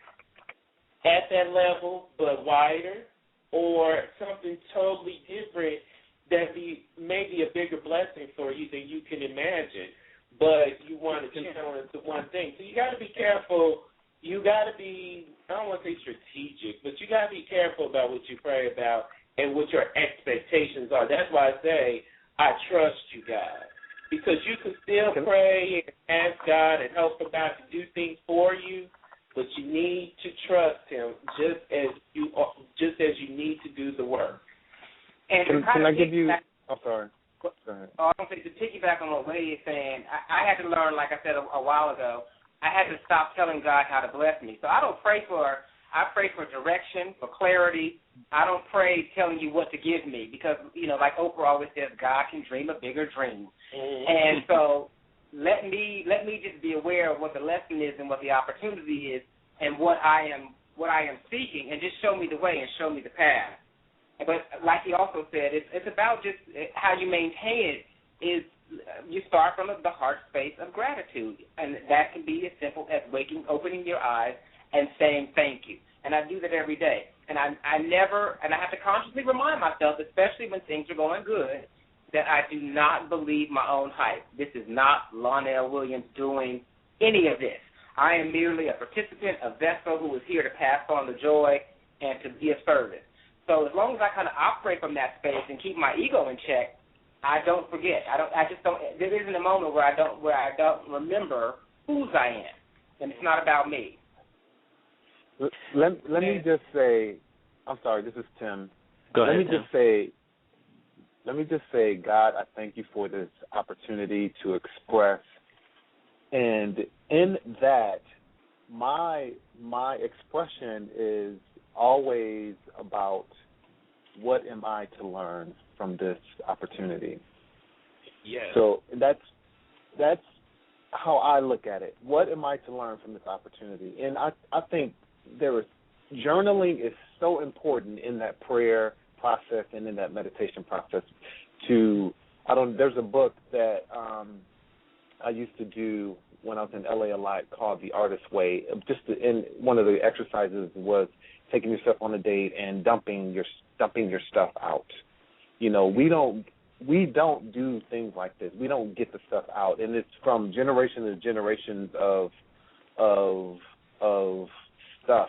S4: at that level but wider, or something totally different that may be a bigger blessing for you than you can imagine, but you want to channel into one thing. So you got to be careful. You got to be, I don't want to say strategic, but you got to be careful about what you pray about and what your expectations are. That's why I say I trust you, God, because you can still pray and ask God and help God to do things for you, but you need to trust Him just as you need to do the work.
S3: And
S5: can I give you? I'm sorry. Go ahead.
S3: I don't think to piggyback on what Wade is saying, I had to learn, like I said a while ago, I had to stop telling God how to bless me. So I pray for direction, for clarity. I don't pray telling you what to give me, because, you know, like Oprah always says, God can dream a bigger dream. And so let me just be aware of what the lesson is and what the opportunity is and what I am seeking, and just show me the way and show me the path. But like he also said, it's about just how you maintain it. Is you start from the heart space of gratitude, and that can be as simple as opening your eyes and saying thank you. And I do that every day. And I have to consciously remind myself, especially when things are going good, that I do not believe my own hype. This is not Lonnell Williams doing any of this. I am merely a participant, a vessel who is here to pass on the joy and to be of service. So as long as I kind of operate from that space and keep my ego in check, I don't forget. There isn't a moment where I don't remember whose I am, and it's not about me.
S5: Let me just say, I'm sorry, this is Tim.
S2: Go ahead, Tim. Let me just say, God, I thank you for this opportunity to express, and in that, my expression is always about what am I to learn from this opportunity.
S4: Yes.
S5: So that's how I look at it. What am I to learn from this opportunity? And I think there is journaling is so important in that prayer process and in that meditation process. There's a book that I used to do when I was in LA a lot called The Artist's Way. And one of the exercises was taking yourself on a date and dumping your stuff out. You know, we don't do things like this. We don't get the stuff out, and it's from generation to generations of stuff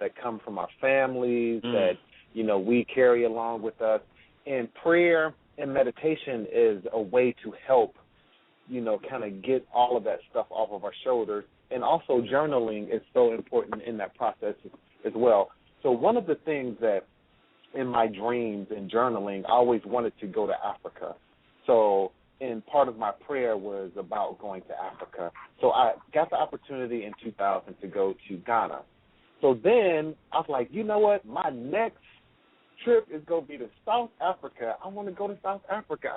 S5: that come from our families that, you know, we carry along with us. And prayer and meditation is a way to help, you know, kind of get all of that stuff off of our shoulders. And also journaling is so important in that process as well. So one of the things that in my dreams and journaling, I always wanted to go to Africa. So, and part of my prayer was about going to Africa. So I got the opportunity in 2000 to go to Ghana. So then I was like, you know what, my next trip is going to be to South Africa. I want to go to South Africa.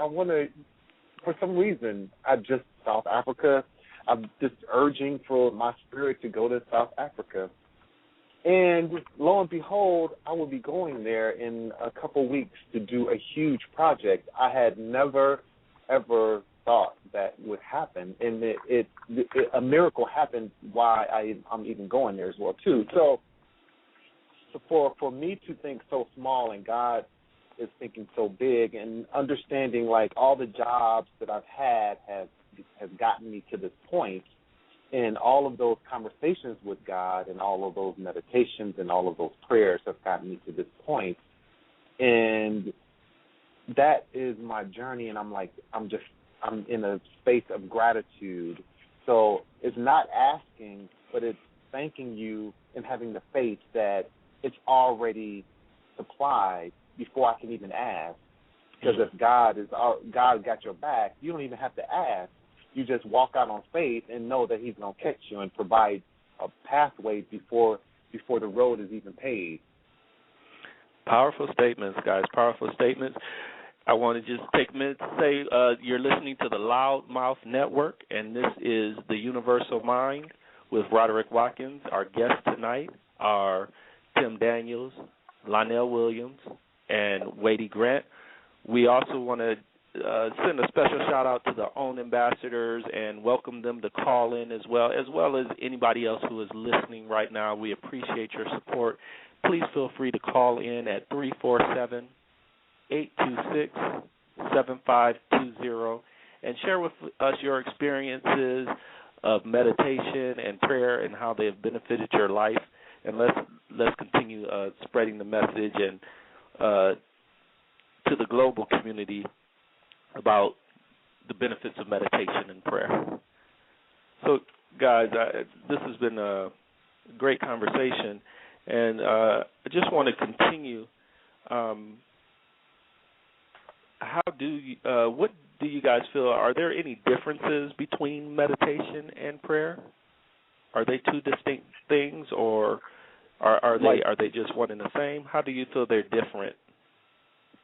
S5: For some reason, South Africa, I'm just urging for my spirit to go to South Africa. And lo and behold, I will be going there in a couple weeks to do a huge project. I had never, ever thought that would happen, and a miracle happened while I'm even going there as well, too. So for me to think so small and God is thinking so big, and understanding like all the jobs that I've had has gotten me to this point, and all of those conversations with God and all of those meditations and all of those prayers have gotten me to this point. And that is my journey, and I'm in a space of gratitude. So it's not asking, but it's thanking you and having the faith that it's already supplied before I can even ask. Because if God got your back, you don't even have to ask. You just walk out on faith and know that he's going to catch you and provide a pathway before the road is even paved.
S2: Powerful statements, guys, powerful statements. I want to just take a minute to say you're listening to the Loudmouth Network, and this is The Universal Mind with Roderick Watkins. Our guests tonight are Tim Daniels, Lionel Williams, and Wadey Grant. We also want to send a special shout-out to their own ambassadors and welcome them to call in as well as anybody else who is listening right now. We appreciate your support. Please feel free to call in at 347-826-7520 and share with us your experiences of meditation and prayer and how they have benefited your life. And let's continue spreading the message and to the global community about the benefits of meditation and prayer. So, guys, this has been a great conversation, and I just want to continue. What do you guys feel? Are there any differences between meditation and prayer? Are they two distinct things, or are they just one and the same? How do you feel they're different?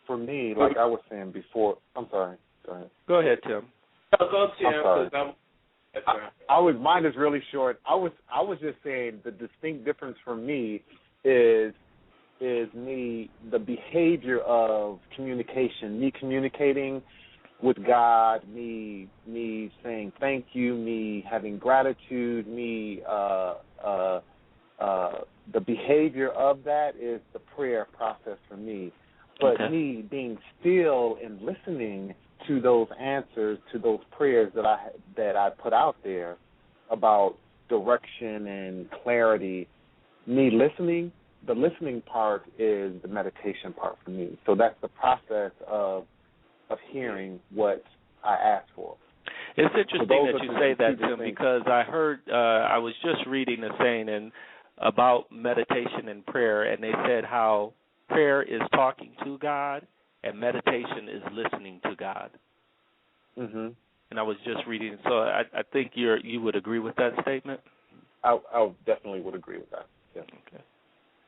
S5: For me, like I was saying before, I'm sorry. Go ahead.
S2: Go ahead, Tim.
S4: Go, Tim.
S5: Mine is really short. I was just saying the distinct difference for me is the behavior of communication, me communicating with God, me saying thank you, me having gratitude, the behavior of that is the prayer process for me. But me being still and listening to those answers, to those prayers that I put out there about direction and clarity, me listening, the listening part is the meditation part for me. So that's the process of hearing what I asked for.
S2: It's interesting that you say that, Tim, because I heard, I was just reading a saying about meditation and prayer, and they said how prayer is talking to God and meditation is listening to God.
S5: Mm-hmm.
S2: And I was just reading, so I think you would agree with that statement?
S5: I definitely would agree with that. Yeah.
S2: Okay.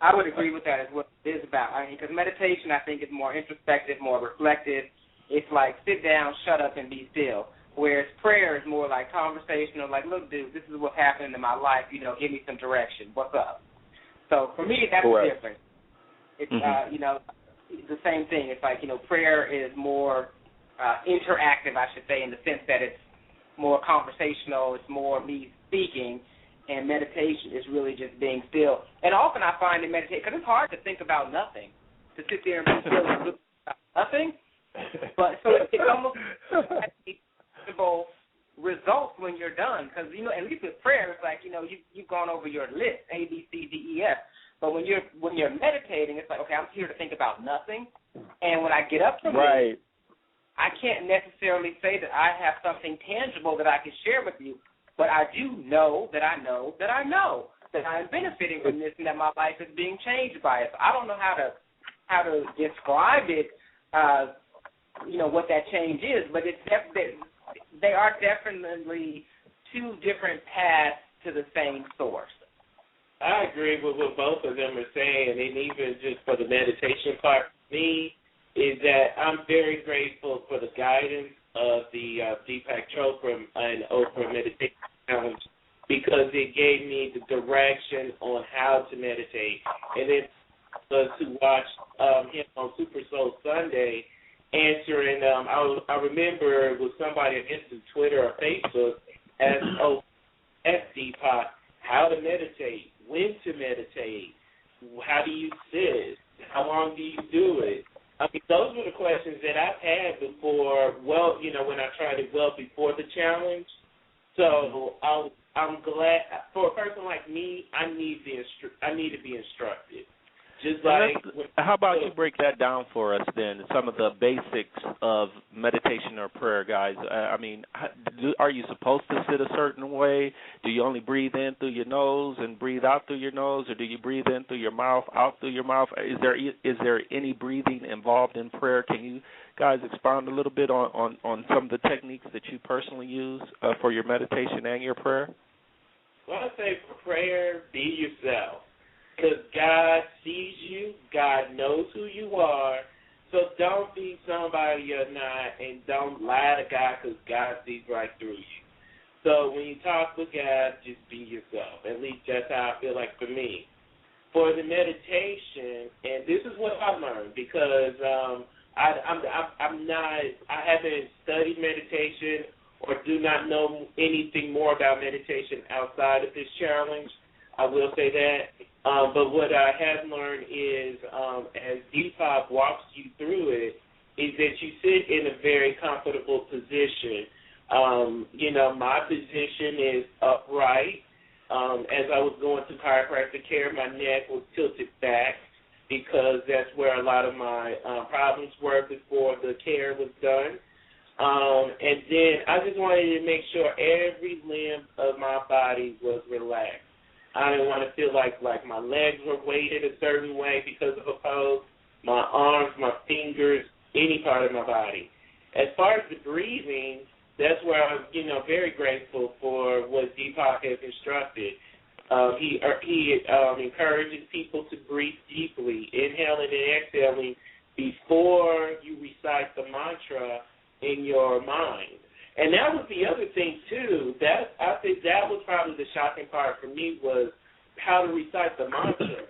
S3: I would agree with that as what it is about. Because meditation, I think, is more introspective, more reflective. It's like sit down, shut up, and be still. Whereas prayer is more like conversational, like, look, dude, this is what's happening in my life. Give me some direction. What's up? So for me, that's
S5: Correct.
S3: different. It's the same thing. It's like, prayer is more interactive, I should say, in the sense that it's more conversational. It's more me speaking, and meditation is really just being still. And often I find in meditation, because it's hard to think about nothing, to sit there and be still and look about nothing. But so it's almost simple results when you're done, because at least with prayer, it's like you've gone over your list A, B, C, D, E, F. But when you're meditating, it's like, okay, I'm here to think about nothing, and when I get up from
S5: Right.
S3: this, I can't necessarily say that I have something tangible that I can share with you, but I do know that I know that I know that I am benefiting from this and that my life is being changed by it. So I don't know how to describe it, what that change is, but it's they are definitely two different paths to the same source.
S4: I agree with what both of them are saying, and even just for the meditation part, for me, is that I'm very grateful for the guidance of the Deepak Chopra and Oprah Meditation Challenge, because it gave me the direction on how to meditate. And then to watch him on Super Soul Sunday answering, I remember it was somebody on Instant Twitter or Facebook asked Deepak how to meditate, when to meditate, how do you sit, how long do you do it? I mean, those were the questions that I've had before, when I tried it before the challenge. So I'm glad, for a person like me, I need to be instructed. Just like,
S2: how about you break that down for us then, some of the basics of meditation or prayer, guys? I mean, are you supposed to sit a certain way? Do you only breathe in through your nose and breathe out through your nose, or do you breathe in through your mouth, out through your mouth? Is there any breathing involved in prayer? Can you guys expound a little bit on some of the techniques that you personally use for your meditation and your prayer?
S4: Well, I say for prayer, be yourself. Because God sees you, God knows who you are, so don't be somebody you're not, and don't lie to God, because God sees right through you. So when you talk with God, just be yourself. At least that's how I feel like for me. For the meditation, and this is what I learned, because I haven't studied meditation or do not know anything more about meditation outside of this challenge. I will say that. But what I have learned is, as Deepak walks you through it, is that you sit in a very comfortable position. My position is upright. As I was going through chiropractic care, my neck was tilted back because that's where a lot of my problems were before the care was done. And then I just wanted to make sure every limb of my body was relaxed. I didn't want to feel like my legs were weighted a certain way because of a pose, my arms, my fingers, any part of my body. As far as the breathing, that's where I'm, very grateful for what Deepak has instructed. He encourages people to breathe deeply, inhaling and exhaling before you recite the mantra in your mind. And that was the other thing, too. I think that was probably the shocking part for me, was how to recite the mantra.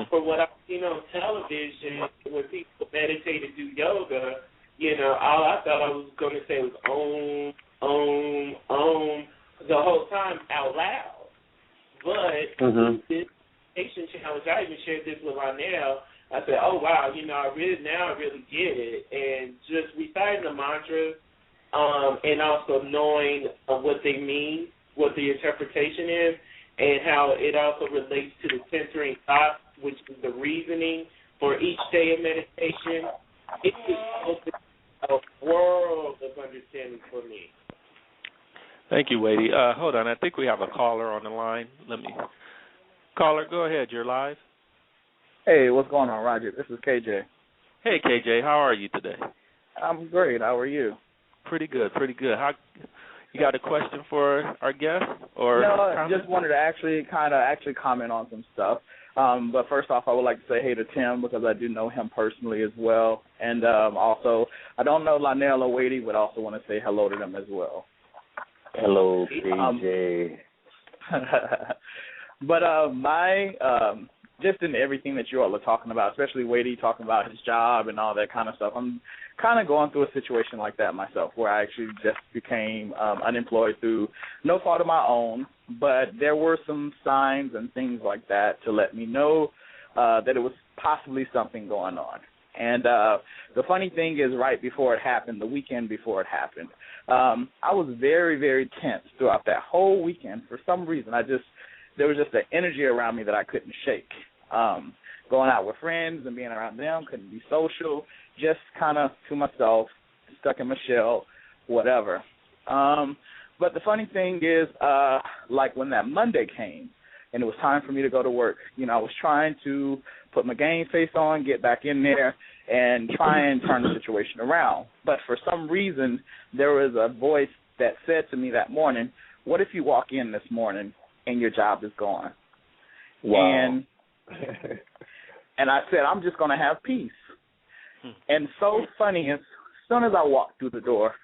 S4: For what I've seen on television, when people meditate and do yoga, all I thought I was going to say was om, the whole time out loud. But this meditation challenge, I even shared this with Lionel. I said, oh, wow, I really get it. And just reciting the mantra, and also knowing what they mean, what the interpretation is, and how it also relates to the centering thought, which is the reasoning for each day of meditation. It just opens a world of understanding for me.
S2: Thank you, Wadey. Hold on, I think we have a caller on the line. Caller, go ahead. You're live.
S8: Hey, what's going on, Roger? This is KJ.
S2: Hey, KJ, how are you today?
S8: I'm great. How are you?
S2: Pretty good. How, you got a question for our guest? Or
S8: no,
S2: comment?
S8: I just wanted to actually comment on some stuff. But first off, I would like to say hey to Tim, because I do know him personally as well. And also, I don't know Lionel or Wadey, but also want to say hello to them as well.
S5: Hello, KJ.
S8: But my just in everything that you all are talking about, especially Wadey talking about his job and all that kind of stuff, I'm kind of going through a situation like that myself, where I actually just became unemployed through no fault of my own, but there were some signs and things like that to let me know that it was possibly something going on. And the funny thing is, right before it happened, the weekend before it happened, I was very, very tense throughout that whole weekend. For some reason, there was just an energy around me that I couldn't shake. Going out with friends and being around them, couldn't be social, just kind of to myself, stuck in my shell, whatever. But the funny thing is, like when that Monday came and it was time for me to go to work, I was trying to put my game face on, get back in there, and try and turn the situation around. But for some reason, there was a voice that said to me that morning, what if you walk in this morning and your job is gone?
S5: Wow.
S8: And I said, I'm just going to have peace. And so funny, as soon as I walked through the door,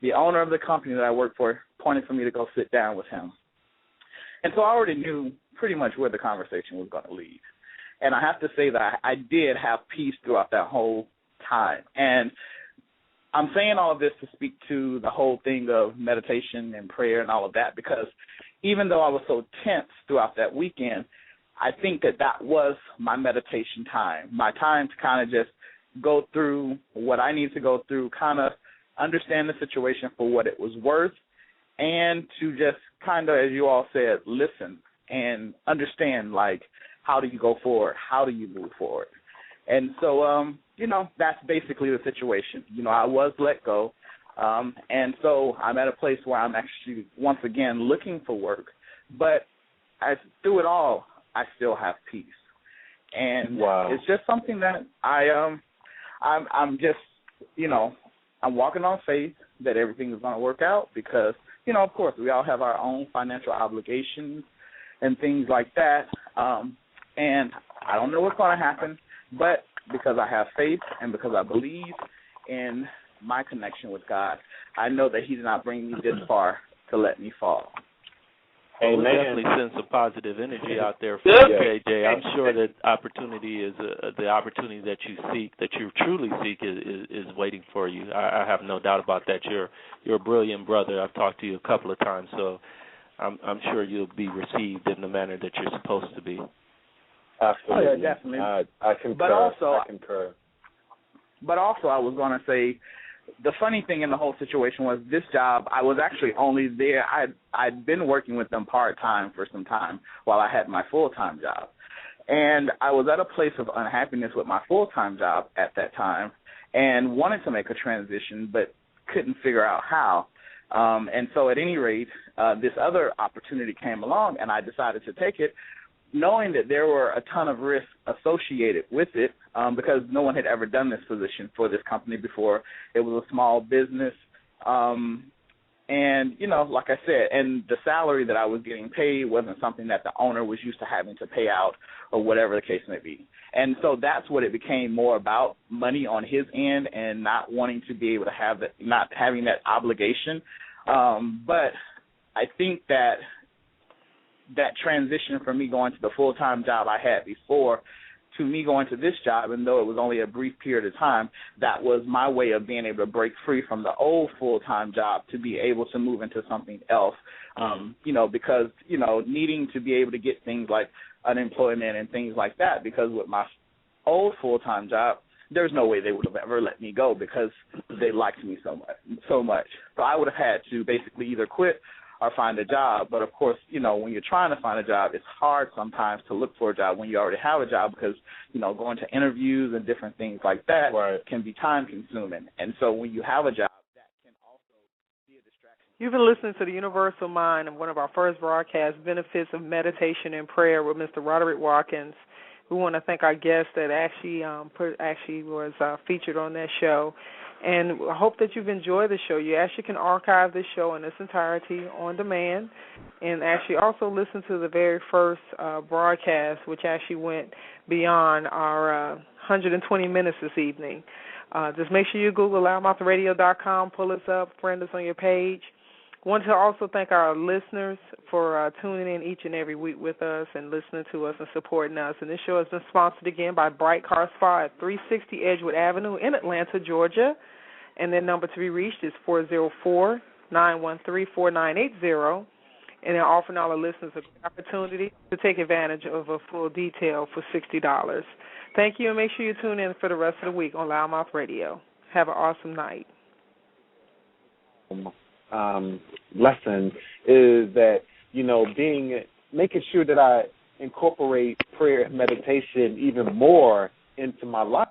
S8: the owner of the company that I work for pointed for me to go sit down with him. And so I already knew pretty much where the conversation was going to lead. And I have to say that I did have peace throughout that whole time. And I'm saying all of this to speak to the whole thing of meditation and prayer and all of that, because even though I was so tense throughout that weekend, I think that was my meditation time, my time to kind of just go through what I need to go through, kind of understand the situation for what it was worth, and to just kind of, as you all said, listen and understand, like, how do you go forward? How do you move forward? And so, that's basically the situation. I was let go, and so I'm at a place where I'm actually, once again, looking for work. But through it all, I still have peace. And It's just something that I'm just, I'm walking on faith that everything is going to work out because, of course, we all have our own financial obligations and things like that. And I don't know what's going to happen, but because I have faith and because I believe in my connection with God, I know that He did not bring me this far to let me fall.
S2: Well, we definitely send some positive energy out there for you, JJ. I'm sure that opportunity is the opportunity that you seek, that you truly seek, is waiting for you. I have no doubt about that. You're a brilliant brother. I've talked to you a couple of times, so I'm sure you'll be received in the manner that you're supposed to be.
S5: Absolutely.
S8: Oh, yeah, definitely.
S5: I concur. I concur.
S8: But also, I was going to say, the funny thing in the whole situation was this job, I was actually only there. I'd been working with them part-time for some time while I had my full-time job. And I was at a place of unhappiness with my full-time job at that time and wanted to make a transition but couldn't figure out how. And so at any rate, this other opportunity came along, and I decided to take it, knowing that there were a ton of risks associated with it because no one had ever done this position for this company before. It was a small business. And, like I said, and the salary that I was getting paid wasn't something that the owner was used to having to pay out or whatever the case may be. And so that's what it became more about, money on his end and not wanting to be able to have that, not having that obligation. But I think that transition from me going to the full-time job I had before to me going to this job, and though it was only a brief period of time, that was my way of being able to break free from the old full-time job to be able to move into something else, because, needing to be able to get things like unemployment and things like that, because with my old full-time job, there's no way they would have ever let me go because they liked me so much. So I would have had to basically either quit or find a job. But, of course, when you're trying to find a job, it's hard sometimes to look for a job when you already have a job because, going to interviews and different things like that can be time-consuming. And so when you have a job, that can also be a distraction.
S1: You've been listening to The Universal Mind and one of our first broadcasts, Benefits of Meditation and Prayer with Mr. Roderick Watkins. We want to thank our guest that actually was featured on that show. And I hope that you've enjoyed the show. You actually can archive this show in its entirety on demand and actually also listen to the very first broadcast, which actually went beyond our 120 minutes this evening. Just make sure you Google loudmouthradio.com, pull us up, friend us on your page. Want to also thank our listeners for tuning in each and every week with us and listening to us and supporting us. And this show has been sponsored again by Bright Car Spa at 360 Edgewood Avenue in Atlanta, Georgia. And their number to be reached is 404-913-4980. And they're offering all the listeners a great opportunity to take advantage of a full detail for $60. Thank you, and make sure you tune in for the rest of the week on Loudmouth Radio. Have an awesome night.
S5: Lesson is that, making sure that I incorporate prayer and meditation even more into my life.